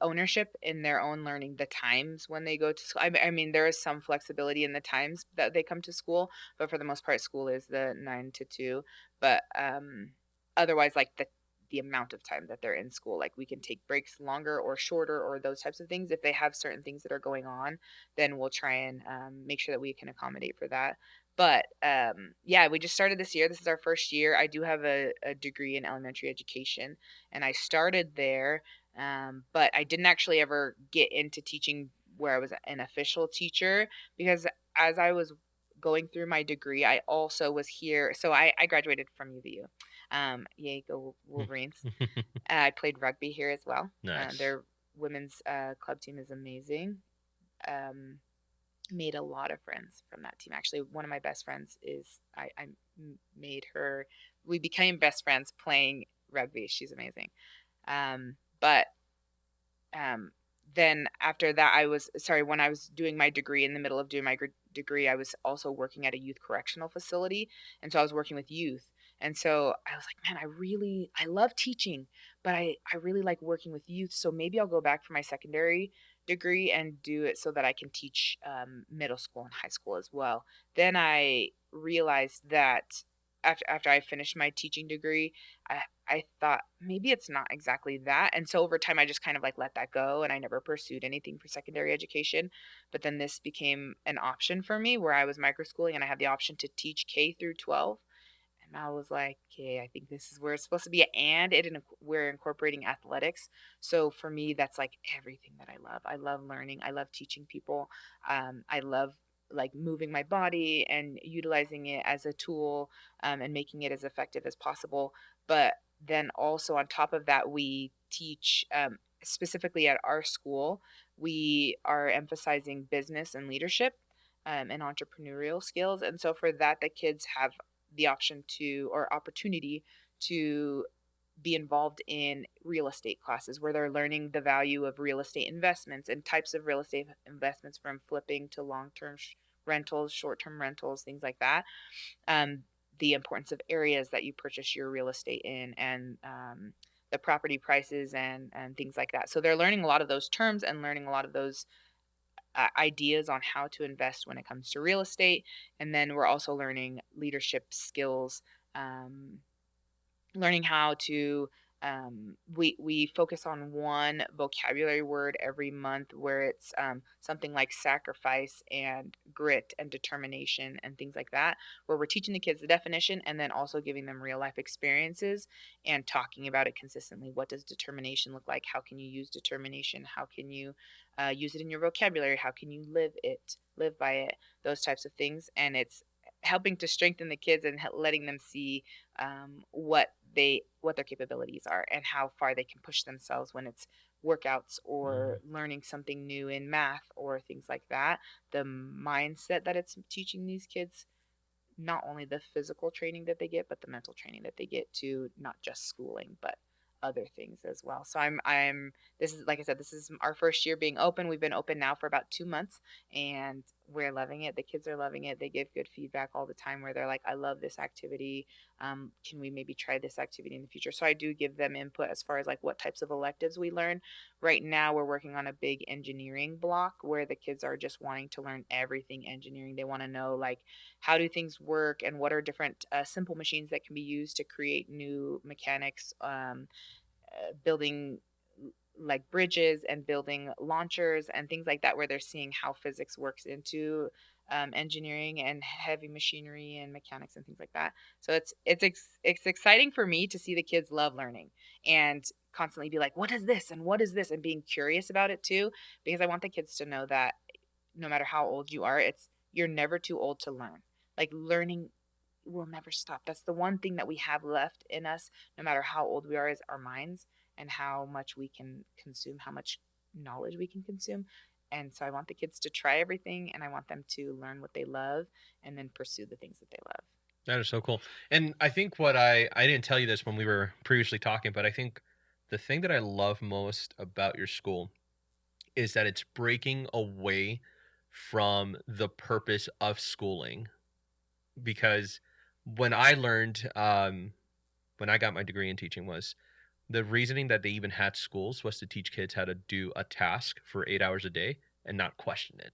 ownership in their own learning, the times when they go to school. I mean, there is some flexibility in the times that they come to school, but for the most part, school is the 9 to 2. But otherwise, like the amount of time that they're in school, like we can take breaks longer or shorter or those types of things. If they have certain things that are going on, then we'll try and make sure that we can accommodate for that. But yeah, we just started this year. This is our first year. I do have a degree in elementary education, and I started there, but I didn't actually ever get into teaching where I was an official teacher, because as I was going through my degree, I also was here. So I graduated from UVU. Yay, go Wolverines. I played rugby here as well. Nice. Their women's club team is amazing. Um, Made a lot of friends from that team. Actually, one of my best friends is I made her. We became best friends playing rugby. She's amazing. But then after that, when I was doing my degree, in the middle of doing my degree, I was also working at a youth correctional facility, and so I was working with youth. And so I was like, man, I love teaching, but I really like working with youth. So maybe I'll go back for my secondary degree and do it so that I can teach middle school and high school as well. Then I realized that after I finished my teaching degree, I thought maybe it's not exactly that. And so over time, I just kind of like let that go, and I never pursued anything for secondary education. But then this became an option for me where I was microschooling and I had the option to teach K through 12. And I was like, okay, I think this is where it's supposed to be. And we're incorporating athletics. So for me, that's like everything that I love. I love learning. I love teaching people. I love like moving my body and utilizing it as a tool, and making it as effective as possible. But then also on top of that, we teach, specifically at our school, we are emphasizing business and leadership, and entrepreneurial skills. And so for that, the kids have the option to, or opportunity to, be involved in real estate classes where they're learning the value of real estate investments and types of real estate investments, from flipping to long-term rentals, short-term rentals, things like that. The importance of areas that you purchase your real estate in, and the property prices and things like that. So they're learning a lot of those terms and learning a lot of those ideas on how to invest when it comes to real estate. And then we're also learning leadership skills, learning how to, we focus on one vocabulary word every month, where it's something like sacrifice and grit and determination and things like that, where we're teaching the kids the definition and then also giving them real life experiences and talking about it consistently. What does determination look like? How can you use determination? How can you use it in your vocabulary? How can you live by it? Those types of things. And it's helping to strengthen the kids and letting them see what their capabilities are and how far they can push themselves when it's workouts or learning something new in math or things like that. The mindset that it's teaching these kids, not only the physical training that they get, but the mental training that they get to, not just schooling, but other things as well. So this is, like I said, this is our first year being open. We've been open now for about 2 months, and we're loving it. The kids are loving it. They give good feedback all the time where they're like, I love this activity. Can we maybe try this activity in the future? So I do give them input as far as like what types of electives we learn. Right now we're working on a big engineering block where the kids are just wanting to learn everything engineering. They want to know like, how do things work and what are different simple machines that can be used to create new mechanics, building like bridges and building launchers and things like that, where they're seeing how physics works into engineering and heavy machinery and mechanics and things like that. So it's exciting for me to see the kids love learning and constantly be like, what is this and what is this, and being curious about it too, because I want the kids to know that no matter how old you are, you're never too old to learn. Like, learning will never stop. That's the one thing that we have left in us, no matter how old we are, is our minds and how much we can consume, how much knowledge we can consume. And so I want the kids to try everything, and I want them to learn what they love and then pursue the things that they love. That is so cool. And I think I didn't tell you this when we were previously talking, but I think the thing that I love most about your school is that it's breaking away from the purpose of schooling. Because when I learned, when I got my degree in teaching, was the reasoning that they even had schools was to teach kids how to do a task for 8 hours a day and not question it,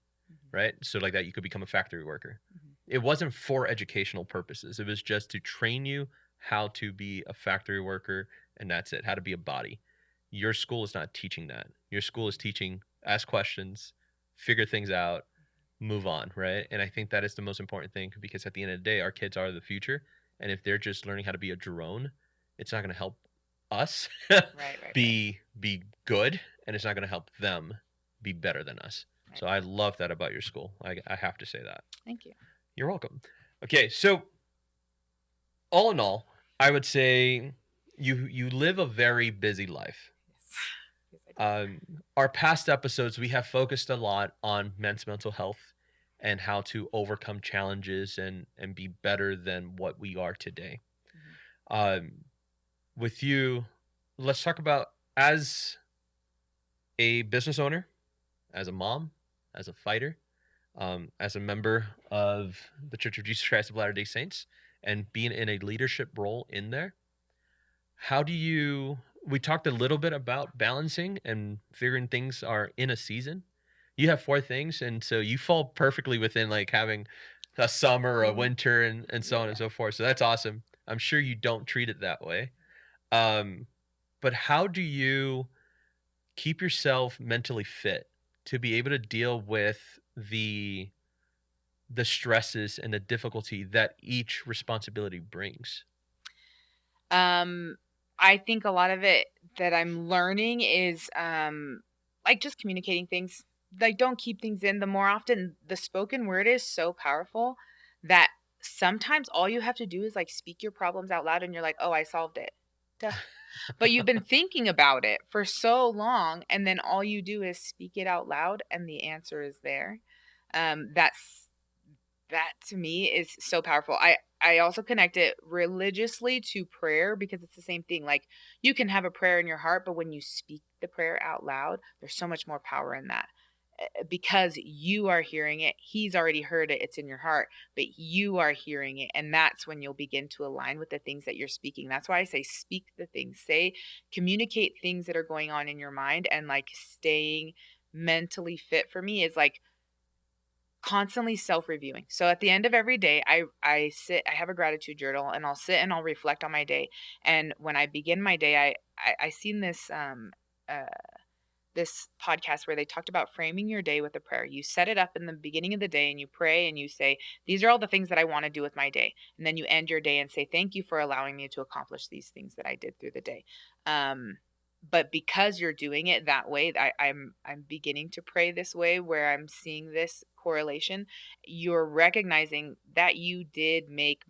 right? So like that you could become a factory worker. It wasn't for educational purposes. It was just to train you how to be a factory worker, and that's it, how to be a body. Your school is not teaching that. Your school is teaching ask questions, figure things out, move on, right? And I think that is the most important thing, because at the end of the day, our kids are the future. And if they're just learning how to be a drone, it's not going to help us Right. be good, and it's not going to help them be better than us. Right. So I love that about your school. I have to say that. Thank you. You're welcome. Okay, so all in all, I would say you live a very busy life. Yes, I do. Our past episodes, we have focused a lot on men's mental health and how to overcome challenges and be better than what we are today. With you, let's talk about, as a business owner, as a mom, as a fighter, as a member of the Church of Jesus Christ of Latter-day Saints, and being in a leadership role in there. How do you, we talked a little bit about balancing and figuring things are in a season. You have 4 things, and so you fall perfectly within like having a summer, a winter, and so on and so forth. So that's awesome. I'm sure you don't treat it that way. But how do you keep yourself mentally fit to be able to deal with the stresses and the difficulty that each responsibility brings? I think a lot of it that I'm learning is like just communicating things. Like, don't keep things in. The more often the spoken word is so powerful that sometimes all you have to do is like speak your problems out loud and you're like, oh, I solved it. Duh. But you've been thinking about it for so long, and then all you do is speak it out loud and the answer is there. That to me is so powerful. I also connect it religiously to prayer, because it's the same thing. Like, you can have a prayer in your heart, but when you speak the prayer out loud, there's so much more power in that. Because you are hearing it, he's already heard it, it's in your heart, but you are hearing it, and that's when you'll begin to align with the things that you're speaking. That's why I say speak the things, communicate things that are going on in your mind. And like, staying mentally fit for me is like constantly self-reviewing. So at the end of every day, I have a gratitude journal, and I'll sit and I'll reflect on my day. And when I begin my day, I seen this this podcast where they talked about framing your day with a prayer. You set it up in the beginning of the day and you pray and you say, these are all the things that I want to do with my day. And then you end your day and say, thank you for allowing me to accomplish these things that I did through the day. But because you're doing it that way, I'm beginning to pray this way, where I'm seeing this correlation. You're recognizing that you did make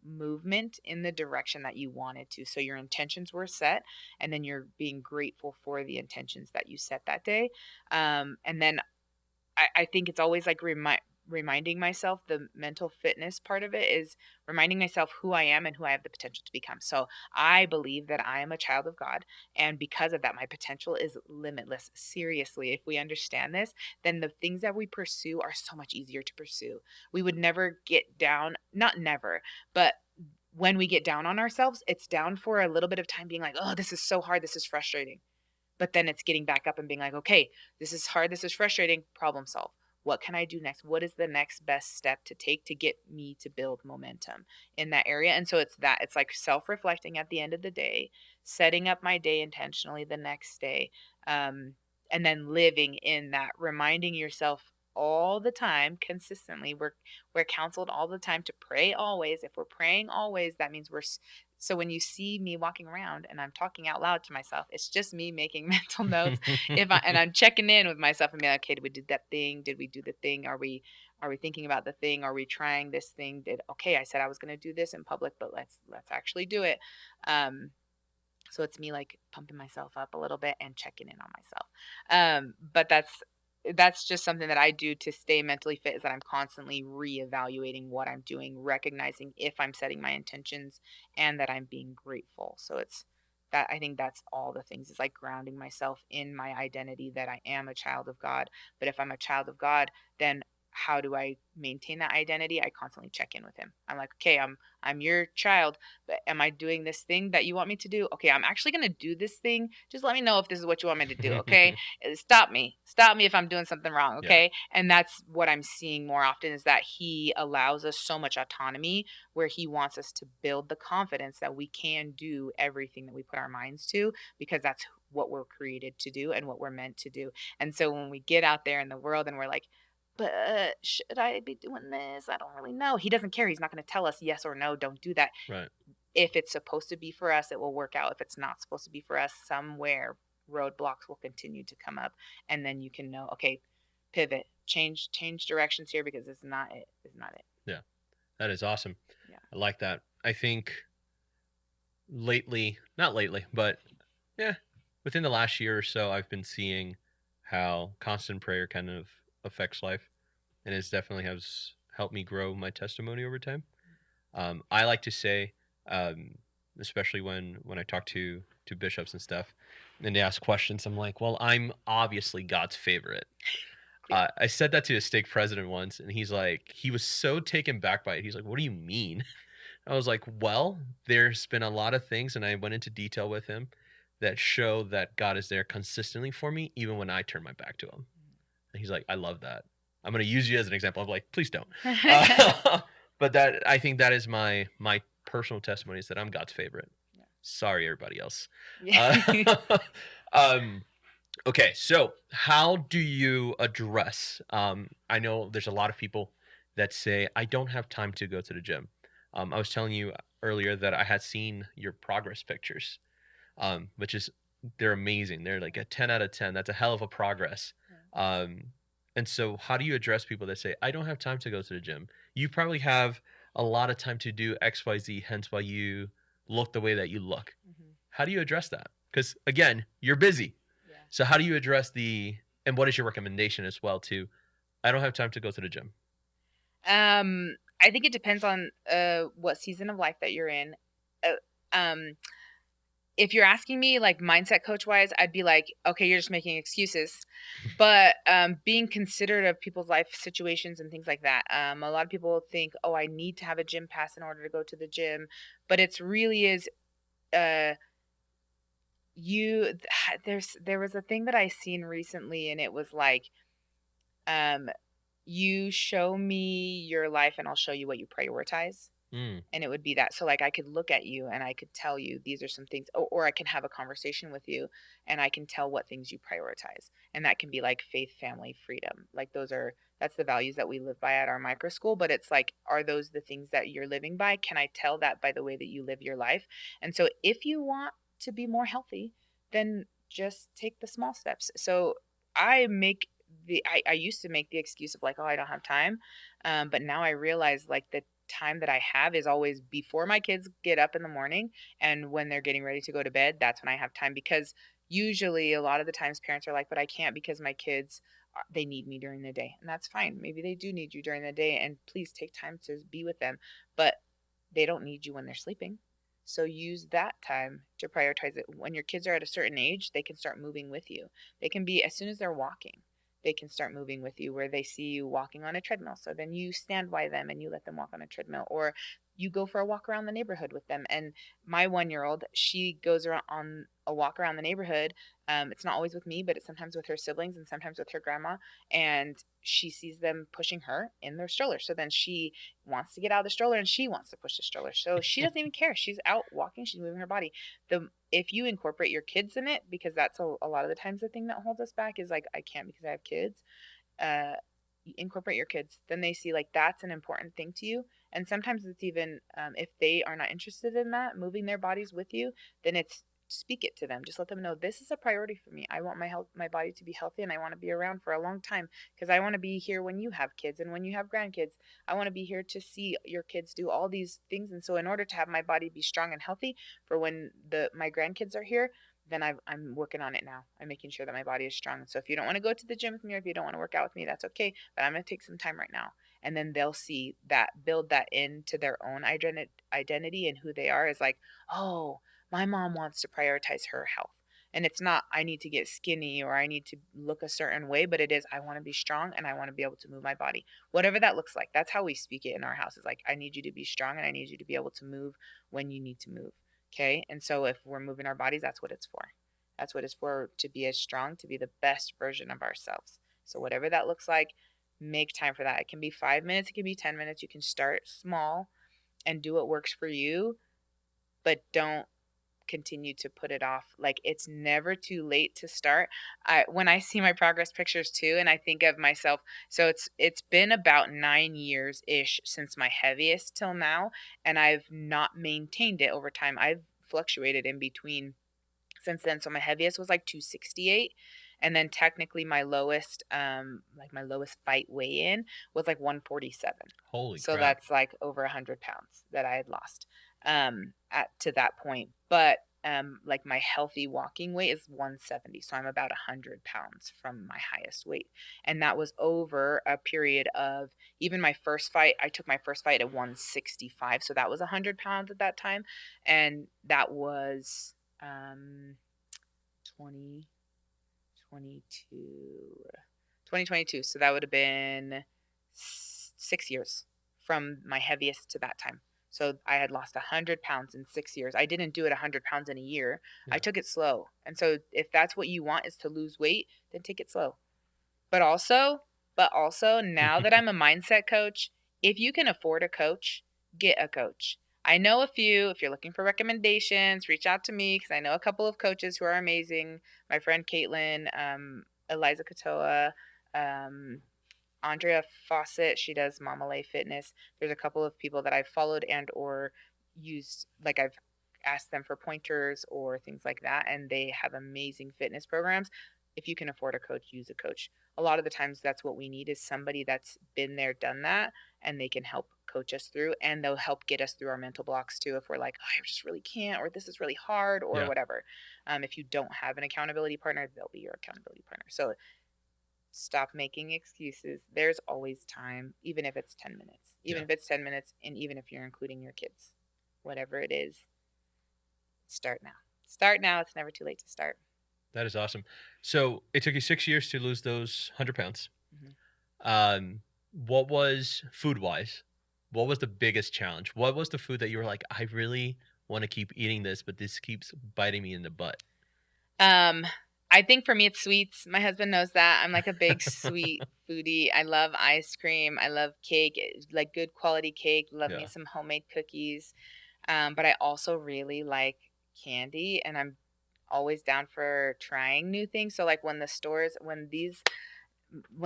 movement in the direction that you wanted to. So your intentions were set, and then you're being grateful for the intentions that you set that day. And then I think it's always like reminding myself, the mental fitness part of it is reminding myself who I am and who I have the potential to become. So I believe that I am a child of God, and because of that, my potential is limitless. Seriously, if we understand this, then the things that we pursue are so much easier to pursue. We would never get down, not never, but when we get down on ourselves, it's down for a little bit of time, being like, oh, this is so hard, this is frustrating. But then it's getting back up and being like, okay, this is hard, this is frustrating, problem solve. What can I do next? What is the next best step to take to get me to build momentum in that area? And so it's like self-reflecting at the end of the day, setting up my day intentionally the next day, and then living in that, reminding yourself all the time, consistently. We're counseled all the time to pray always. If we're praying always, that means so when you see me walking around and I'm talking out loud to myself, it's just me making mental notes. And I'm checking in with myself and being like, okay, did we do that thing? Did we do the thing? Are we thinking about the thing? Are we trying this thing? I said I was going to do this in public, but let's actually do it. So it's me like pumping myself up a little bit and checking in on myself. But that's just something that I do to stay mentally fit, is that I'm constantly reevaluating what I'm doing, recognizing if I'm setting my intentions, and that I'm being grateful. So it's that, I think that's all the things, is like grounding myself in my identity that I am a child of God. But if I'm a child of God, then how do I maintain that identity? I constantly check in with him. I'm like, okay, I'm your child, but am I doing this thing that you want me to do? Okay, I'm actually gonna do this thing. Just let me know if this is what you want me to do. Okay, stop me if I'm doing something wrong. Yeah. Okay, and that's what I'm seeing more often, is that he allows us so much autonomy, where he wants us to build the confidence that we can do everything that we put our minds to, because that's what we're created to do and what we're meant to do. And so when we get out there in the world and we're like, but should I be doing this? I don't really know. He doesn't care. He's not going to tell us yes or no, don't do that. Right. If it's supposed to be for us, it will work out. If it's not supposed to be for us, somewhere roadblocks will continue to come up. And then you can know, okay, pivot, change directions here, because it's not it. It's not it. Yeah. That is awesome. Yeah. I like that. I think not lately, but yeah, within the last year or so, I've been seeing how constant prayer kind of affects life, and it definitely has helped me grow my testimony over time. I like to say, especially when I talk to bishops and stuff, and they ask questions, I'm like, well, I'm obviously God's favorite. I said that to a stake president once, and he was so taken back by it. He's like, what do you mean? I was like, well, there's been a lot of things, and I went into detail with him, that show that God is there consistently for me, even when I turn my back to him. And he's like, I love that. I'm going to use you as an example. I'm like, please don't. But I think that is my personal testimony, is that I'm God's favorite. Yeah. Sorry, everybody else. Yeah. Okay, so how do you address? I know there's a lot of people that say, I don't have time to go to the gym. I was telling you earlier that I had seen your progress pictures, they're amazing. They're like a 10 out of 10. That's a hell of a progress. And so how do you address people that say, I don't have time to go to the gym? You probably have a lot of time to do X, Y, Z, hence why you look the way that you look. Mm-hmm. How do you address that? Because again, you're busy. Yeah. So how do you address and what is your recommendation as well to, I don't have time to go to the gym? I think it depends on what season of life that you're in. If you're asking me, like, mindset coach wise, I'd be like, okay, you're just making excuses. But being considerate of people's life situations and things like that. A lot of people think, oh, I need to have a gym pass in order to go to the gym, but it's really is. There was a thing that I seen recently, and it was like, you show me your life and I'll show you what you prioritize. And it would be that. So like, I could look at you and I could tell you these are some things, or I can have a conversation with you and I can tell what things you prioritize. And that can be like faith, family, freedom. Like that's the values that we live by at our micro school. But it's like, are those the things that you're living by? Can I tell that by the way that you live your life? And so if you want to be more healthy, then just take the small steps. So I used to make the excuse of like, oh, I don't have time. But now I realize like the time that I have is always before my kids get up in the morning, and when they're getting ready to go to bed, that's when I have time. Because usually a lot of the times parents are like, but I can't because my kids, they need me during the day. And that's fine. Maybe they do need you during the day, and please take time to be with them, but they don't need you when they're sleeping. So use that time to prioritize it. When your kids are at a certain age, they can start moving with you. They can be, as soon as they're walking, they can start moving with you, where they see you walking on a treadmill. So then you stand by them and you let them walk on a treadmill, or you go for a walk around the neighborhood with them. And my 1-year-old, she goes around on a walk around the neighborhood. It's not always with me, but it's sometimes with her siblings and sometimes with her grandma. And she sees them pushing her in their stroller. So then she wants to get out of the stroller and she wants to push the stroller. So she doesn't even care. She's out walking. She's moving her body. If you incorporate your kids in it, because that's a lot of the times the thing that holds us back is like, I can't because I have kids. You incorporate your kids, then they see like that's an important thing to you. And sometimes it's even if they are not interested in that, moving their bodies with you, then it's speak it to them. Just let them know this is a priority for me. I want my body to be healthy, and I want to be around for a long time, because I want to be here when you have kids and when you have grandkids. I want to be here to see your kids do all these things. And so in order to have my body be strong and healthy for when my grandkids are here, then I'm working on it now. I'm making sure that my body is strong. So if you don't want to go to the gym with me, or if you don't want to work out with me, that's okay. But I'm going to take some time right now. And then they'll see that, build that into their own identity and who they are, is like, oh, my mom wants to prioritize her health. And it's not, I need to get skinny or I need to look a certain way, but it is, I want to be strong and I want to be able to move my body, whatever that looks like. That's how we speak it in our house. Is like, I need you to be strong and I need you to be able to move when you need to move. Okay. And so if we're moving our bodies, that's what it's for. That's what it's for, to be as strong, to be the best version of ourselves. So whatever that looks like, make time for that. It can be 5 minutes, it can be 10 minutes. You can start small and do what works for you, but don't continue to put it off. Like, it's never too late to start. When I see my progress pictures too, and I think of myself, so it's been about 9 years ish since my heaviest till now, and I've not maintained it over time. I've fluctuated in between since then. So my heaviest was like 268. And then technically my lowest, like my lowest fight weigh-in was like 147. Holy So crap. that's like over 100 pounds that I had lost to that point. But like my healthy walking weight is 170. So I'm about 100 pounds from my highest weight. And that was over a period of, even my first fight, I took my first fight at 165. So that was 100 pounds at that time. And that was 2022. So that would have been 6 years from my heaviest to that time. So I had lost 100 pounds in 6 years. I didn't do it 100 pounds in a year. Yeah. I took it slow. And so if that's what you want, is to lose weight, then take it slow. But also now that I'm a mindset coach, if you can afford a coach, get a coach. I know a few. If you're looking for recommendations, reach out to me, because I know a couple of coaches who are amazing. My friend Caitlin, Eliza Katoa, Andrea Fawcett, she does Mama Lay Fitness. There's a couple of people that I've followed and or used, like I've asked them for pointers or things like that, and they have amazing fitness programs. If you can afford a coach, use a coach. A lot of the times that's what we need, is somebody that's been there, done that, and they can help coach us through, and they'll help get us through our mental blocks too. If we're like, oh, I just really can't, or this is really hard, or Yeah. whatever. If you don't have an accountability partner, they'll be your accountability partner. So stop making excuses. There's always time, even if it's 10 minutes, Yeah. if it's 10 minutes, and even if you're including your kids, whatever it is, start now. Start now. It's never too late to start. That is awesome. So it took you 6 years to lose those 100 pounds. Mhm. What was, food-wise, what was the biggest challenge? What was the food that you were like, I really want to keep eating this, but this keeps biting me in the butt? I think for me, it's sweets. My husband knows that. I'm like a big sweet foodie. I love ice cream. I love cake, like good quality cake. Love me Yeah. some homemade cookies. But I also really like candy, and I'm always down for trying new things. So like when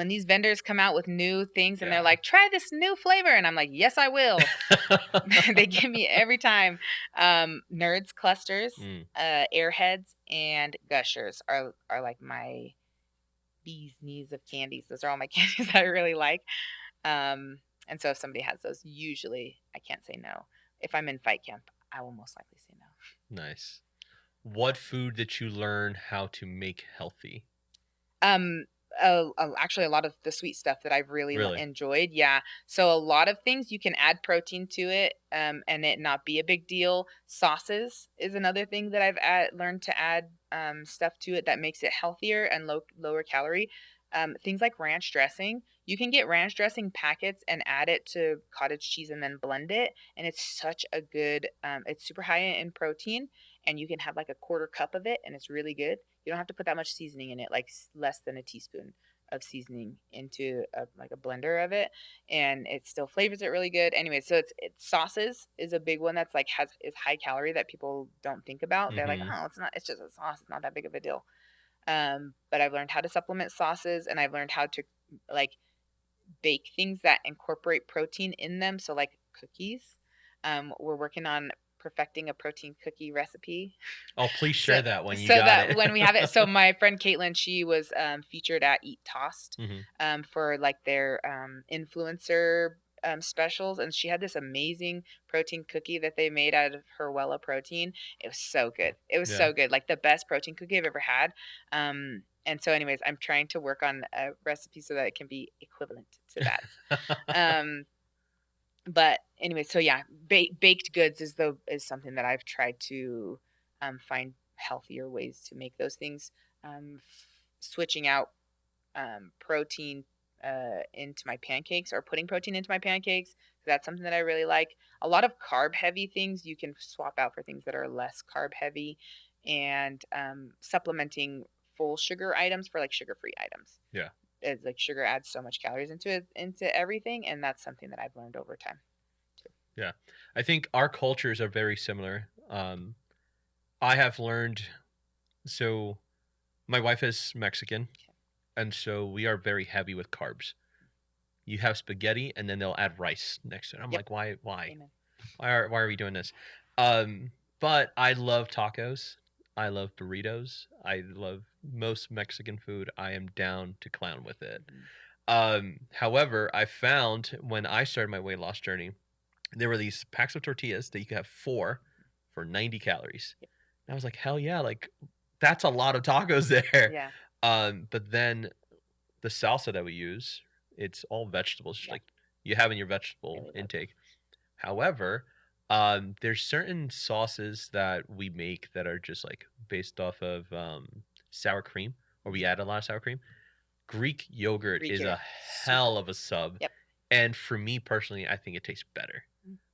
these vendors come out with new things and they're Yeah. like, try this new flavor, and I'm like, yes, I will. They give me every time. Nerds clusters, Airheads, and Gushers are like my bee's knees of candies. Those are all my candies that I really like. And so if somebody has those, usually I can't say no. If I'm in fight camp, I will most likely say no. Nice. What food did you learn how to make healthy? Actually a lot of the sweet stuff that I've really Really? enjoyed. Yeah. So a lot of things you can add protein to it, and it not be a big deal. Sauces is another thing that I've learned to add stuff to it that makes it healthier and lower calorie. Things like ranch dressing. You can get ranch dressing packets and add it to cottage cheese and then blend it. And it's such a good, it's super high in protein, and you can have like a quarter cup of it and it's really good. You don't have to put that much seasoning in it, like less than a teaspoon of seasoning into like a blender of it, and it still flavors it really good. Anyway, so it's sauces is a big one that's like is high calorie that people don't think about. They're like, oh, it's just a sauce, it's not that big of a deal. But I've learned how to supplement sauces, and I've learned how to like bake things that incorporate protein in them. So like cookies, we're working on perfecting a protein cookie recipe. Oh, please share that when you so got that it. when we have it. So my friend Caitlin, she was featured at Eat Tossed for like their influencer specials, and she had this amazing protein cookie that they made out of her Wella protein. It was so good. It was so good, like the best protein cookie I've ever had. And so anyways, I'm trying to work on a recipe so that it can be equivalent to that. But anyway, so yeah, baked goods is something that I've tried to find healthier ways to make those things. Switching out protein into my pancakes, or putting protein into my pancakes. That's something that I really like. A lot of carb heavy things you can swap out for things that are less carb heavy, and supplementing full sugar items for like sugar free items. Yeah. It's like sugar adds so much calories into everything, and that's something that I've learned over time too. Yeah. I think our cultures are very similar. I have learned, so my wife is Mexican, and so we are very heavy with carbs. You have spaghetti, and then they'll add rice next to it. I'm Yep. like, why? Amen. Why are we doing this? But I love tacos. I love burritos. I love most Mexican food. I am down to clown with it. However, I found when I started my weight loss journey, there were these packs of tortillas that you could have 4 for 90 calories. Yep. And I was like, hell yeah, like that's a lot of tacos there. Yeah. But then the salsa that we use, it's all vegetables, just Yeah. like you have in your vegetable Really good. intake. However, there's certain sauces that we make that are just like based off of sour cream, or we add a lot of sour cream. Greek yogurt is a hell of a sub. Yep. And for me personally, I think it tastes better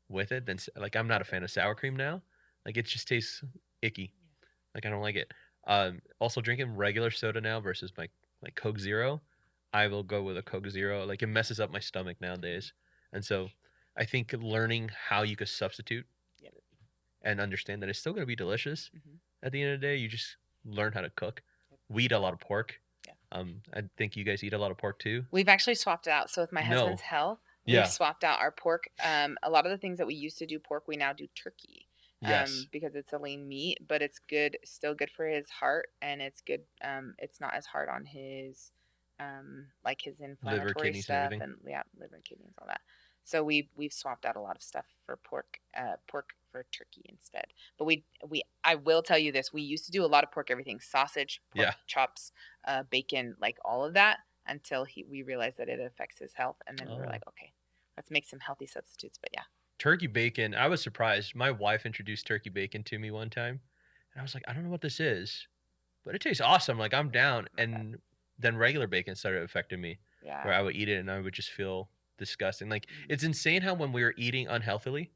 with it than, like, I'm not a fan of sour cream now. Like, it just tastes icky. Like, I don't like it. Also drinking regular soda now versus my like Coke Zero. I will go with a Coke Zero. Like, it messes up my stomach nowadays. And so I think learning how you could substitute and understand that it's still going to be delicious. At the end of the day, you just learn how to cook. We eat a lot of pork. I think you guys eat a lot of pork too. We've actually swapped it out. So with my husband's health, we've swapped out our pork. A lot of the things that we used to do pork, we now do turkey. Yes. Because it's a lean meat, but it's good, still good for his heart, and it's good. It's not as hard on his, like his inflammatory Liver, kidneys, stuff, and and liver, kidneys, all that. So we've swapped out a lot of stuff for pork for turkey instead. But I will tell you this: we used to do a lot of pork, everything, sausage, pork chops, bacon, like all of that, until we realized that it affects his health, and then we were like, okay, let's make some healthy substitutes. But yeah. Turkey bacon, I was surprised. My wife introduced turkey bacon to me one time, and I was like, I don't know what this is, but it tastes awesome. Like, I'm down. And then regular bacon started affecting me, where I would eat it and I would just feel disgusting. Like, it's insane how when we were eating unhealthily,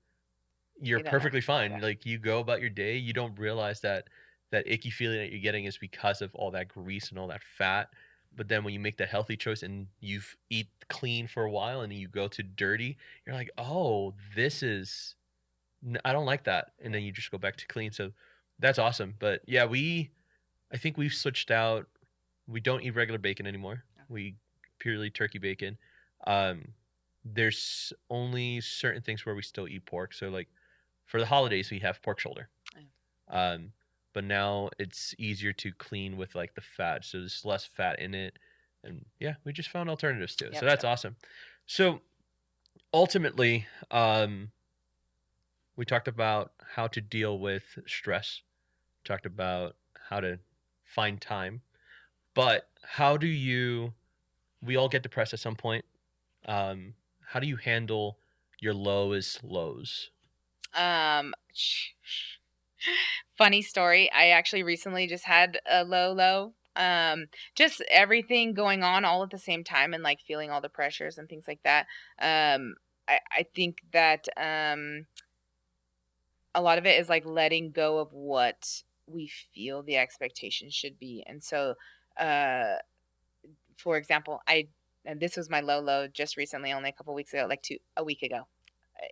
you're perfectly fine. Yeah. Like, you go about your day, you don't realize that icky feeling that you're getting is because of all that grease and all that fat. But then when you make the healthy choice and you eat clean for a while and you go to dirty, you're like, oh, I don't like that. And then you just go back to clean. So that's awesome. But yeah, I think we've switched out. We don't eat regular bacon anymore. We purely turkey bacon. There's only certain things where we still eat pork. So like for the holidays, we have pork shoulder. But now it's easier to clean with like the fat, so there's less fat in it, and yeah, we just found alternatives to it. So that's awesome. So ultimately, we talked about how to deal with stress, talked about how to find time, but we all get depressed at some point. How do you handle your lowest lows? Funny story. I actually recently just had a low. Just everything going on all at the same time, and like feeling all the pressures and things like that. I think that a lot of it is like letting go of what we feel the expectation should be. And so, for example, and this was my low just recently, only a couple weeks ago, like a week ago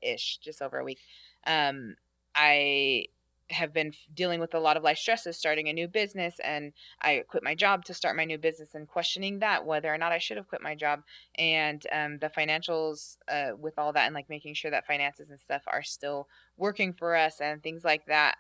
ish, just over a week. I have been dealing with a lot of life stresses, starting a new business, and I quit my job to start my new business, and questioning that whether or not I should have quit my job, and the financials with all that, and like making sure that finances and stuff are still working for us and things like that.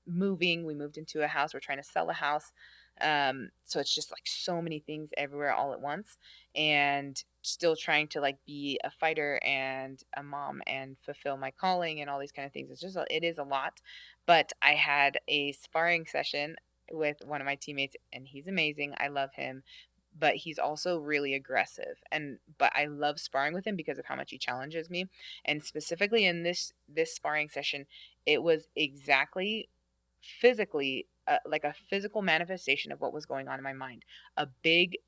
We moved into a house, we're trying to sell a house, so it's just like so many things everywhere all at once, and still trying to like be a fighter and a mom and fulfill my calling and all these kind of things. It is a lot. But I had a sparring session with one of my teammates, and he's amazing. I love him, but he's also really aggressive. But I love sparring with him because of how much he challenges me. And specifically in this sparring session, it was exactly physically like a physical manifestation of what was going on in my mind. A big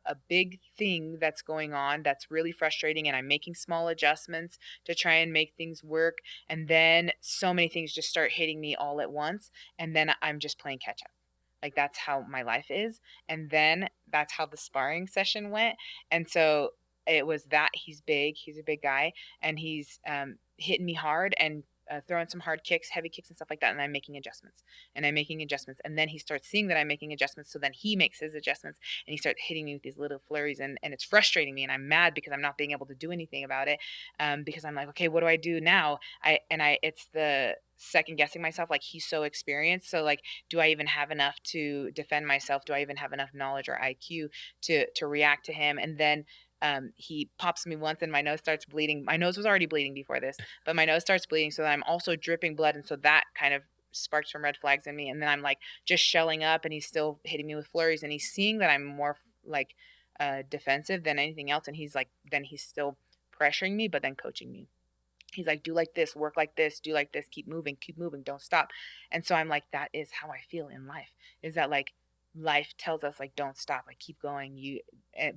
a big thing that's going on that's really frustrating, and I'm making small adjustments to try and make things work, and then so many things just start hitting me all at once, and then I'm just playing catch up. Like that's how my life is. And then that's how the sparring session went. And so it was that he's big, he's a big guy, and he's hitting me hard and throwing some hard kicks, heavy kicks and stuff like that. And I'm making adjustments and I'm making adjustments. And then he starts seeing that I'm making adjustments. So then he makes his adjustments and he starts hitting me with these little flurries. And it's frustrating me. And I'm mad because I'm not being able to do anything about it. Because I'm like, okay, what do I do now? It's the second guessing myself. Like he's so experienced. So like, do I even have enough to defend myself? Do I even have enough knowledge or IQ to react to him? And then he pops me once and my nose starts bleeding. My nose was already bleeding before this, but my nose starts bleeding. So then I'm also dripping blood. And so that kind of sparks some red flags in me. And then I'm like just shelling up and he's still hitting me with flurries and he's seeing that I'm more like defensive than anything else. And he's like, then he's still pressuring me, but then coaching me. He's like, do like this, work like this, do like this, keep moving, don't stop. And so I'm like, that is how I feel in life, is that like life tells us like, don't stop, like keep going.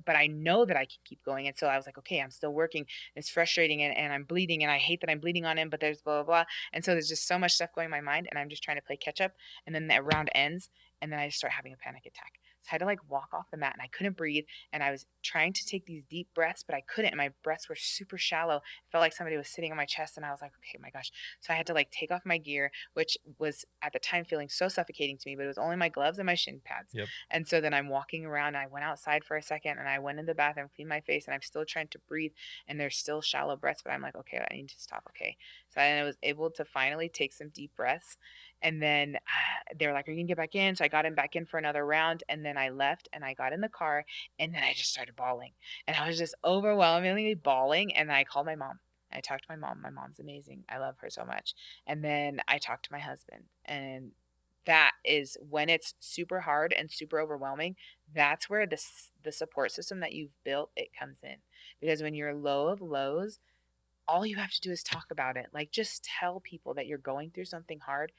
But I know that I can keep going. And so I was like, okay, I'm still working. It's frustrating and I'm bleeding and I hate that I'm bleeding on him, but there's blah, blah, blah. And so there's just so much stuff going in my mind and I'm just trying to play catch up. And then that round ends and then I just start having a panic attack. So I had to like walk off the mat and I couldn't breathe. And I was trying to take these deep breaths, but I couldn't. And my breaths were super shallow. It felt like somebody was sitting on my chest. And I was like, okay, my gosh. So I had to like take off my gear, which was at the time feeling so suffocating to me, but it was only my gloves and my shin pads. Yep. And so then I'm walking around and I went outside for a second and I went in the bathroom, cleaned my face, and I'm still trying to breathe. And there's still shallow breaths, but I'm like, okay, I need to stop. Okay. So I was able to finally take some deep breaths. And then they were like, are you gonna get back in? So I got him back in for another round. And then I left and I got in the car and then I just started bawling. And I was just overwhelmingly bawling. And I called my mom. I talked to my mom. My mom's amazing. I love her so much. And then I talked to my husband. And that is when it's super hard and super overwhelming. That's where the support system that you've built, it comes in. Because when you're low of lows, all you have to do is talk about it. Like just tell people that you're going through something hard.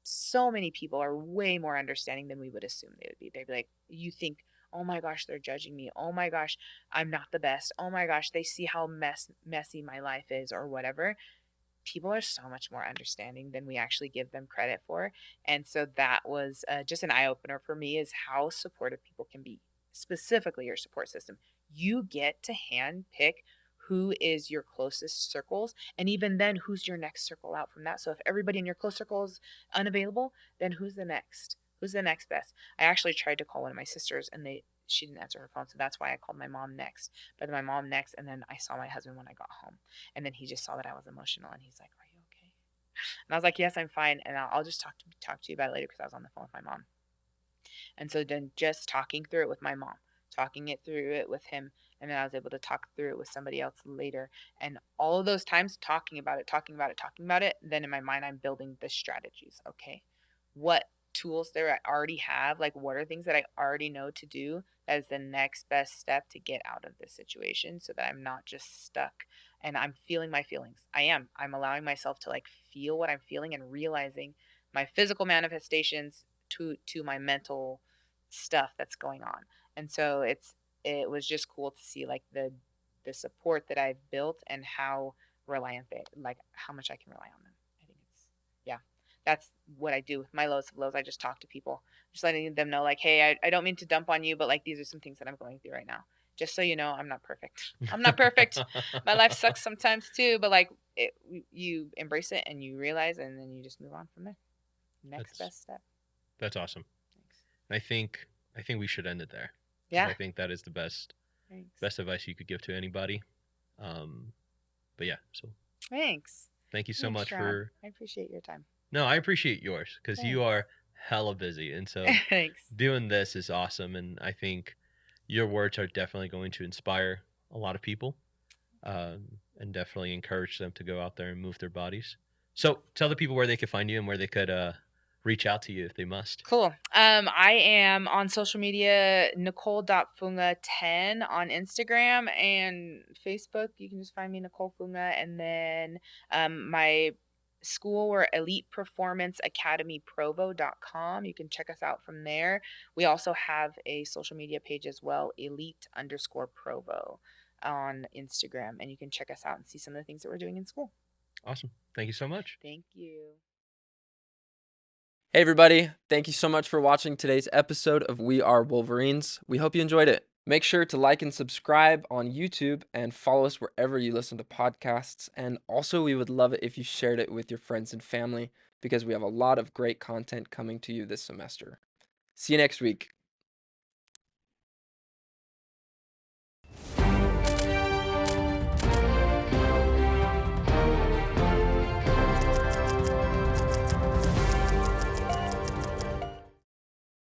So many people are way more understanding than we would assume they would be. They'd be like, you think, oh my gosh, they're judging me. Oh my gosh, I'm not the best. Oh my gosh, they see how messy my life is or whatever. People are so much more understanding than we actually give them credit for. And so that was just an eye opener for me, is how supportive people can be, specifically your support system. You get to hand pick who is your closest circles, and even then who's your next circle out from that. So if everybody in your close circle is unavailable, then who's the next best? I actually tried to call one of my sisters and she didn't answer her phone, so that's why I called my mom next. But my mom next, and then I saw my husband when I got home, and then he just saw that I was emotional and he's like, are you okay? And I was like, yes, I'm fine, and I'll just talk to you about it later, because I was on the phone with my mom. And so then just talking through it with my mom, talking it through it with him, and then I was able to talk through it with somebody else later. And all of those times talking about it, then in my mind I'm building the strategies. Okay, what tools there I already have, like what are things that I already know to do as the next best step to get out of this situation, so that I'm not just stuck and I'm feeling my feelings. I'm allowing myself to like feel what I'm feeling and realizing my physical manifestations to my mental stuff that's going on. And so it was just cool to see like the support that I've built and how reliant like how much I can rely on them. I think yeah, that's what I do with my lowest of lows. I just talk to people, just letting them know like, hey, I don't mean to dump on you, but like these are some things that I'm going through right now. Just so you know, I'm not perfect. I'm not perfect. My life sucks sometimes too, but like you embrace it and you realize, and then you just move on from there. Next best step. That's awesome. Thanks. I think we should end it there. Yeah. I think that is the best advice you could give to anybody. But yeah, so thanks. Thank you so much Sharon. I appreciate your time. No, I appreciate yours, because you are hella busy, and so thanks. Doing this is awesome, and I think your words are definitely going to inspire a lot of people, and definitely encourage them to go out there and move their bodies. So tell the people where they could find you and where they could reach out to you if they must. Cool. I am on social media, Nicole.Fuga10 on Instagram and Facebook. You can just find me Nicole Fuga. And then my school, we're eliteperformanceacademyprovo.com. You can check us out from there. We also have a social media page as well, elite_provo on Instagram, and you can check us out and see some of the things that we're doing in school. Awesome. Thank you so much. Thank you. Hey everybody, thank you so much for watching today's episode of We Are Wolverines. We hope you enjoyed it. Make sure to like and subscribe on YouTube and follow us wherever you listen to podcasts. And also, we would love it if you shared it with your friends and family because we have a lot of great content coming to you this semester. See you next week.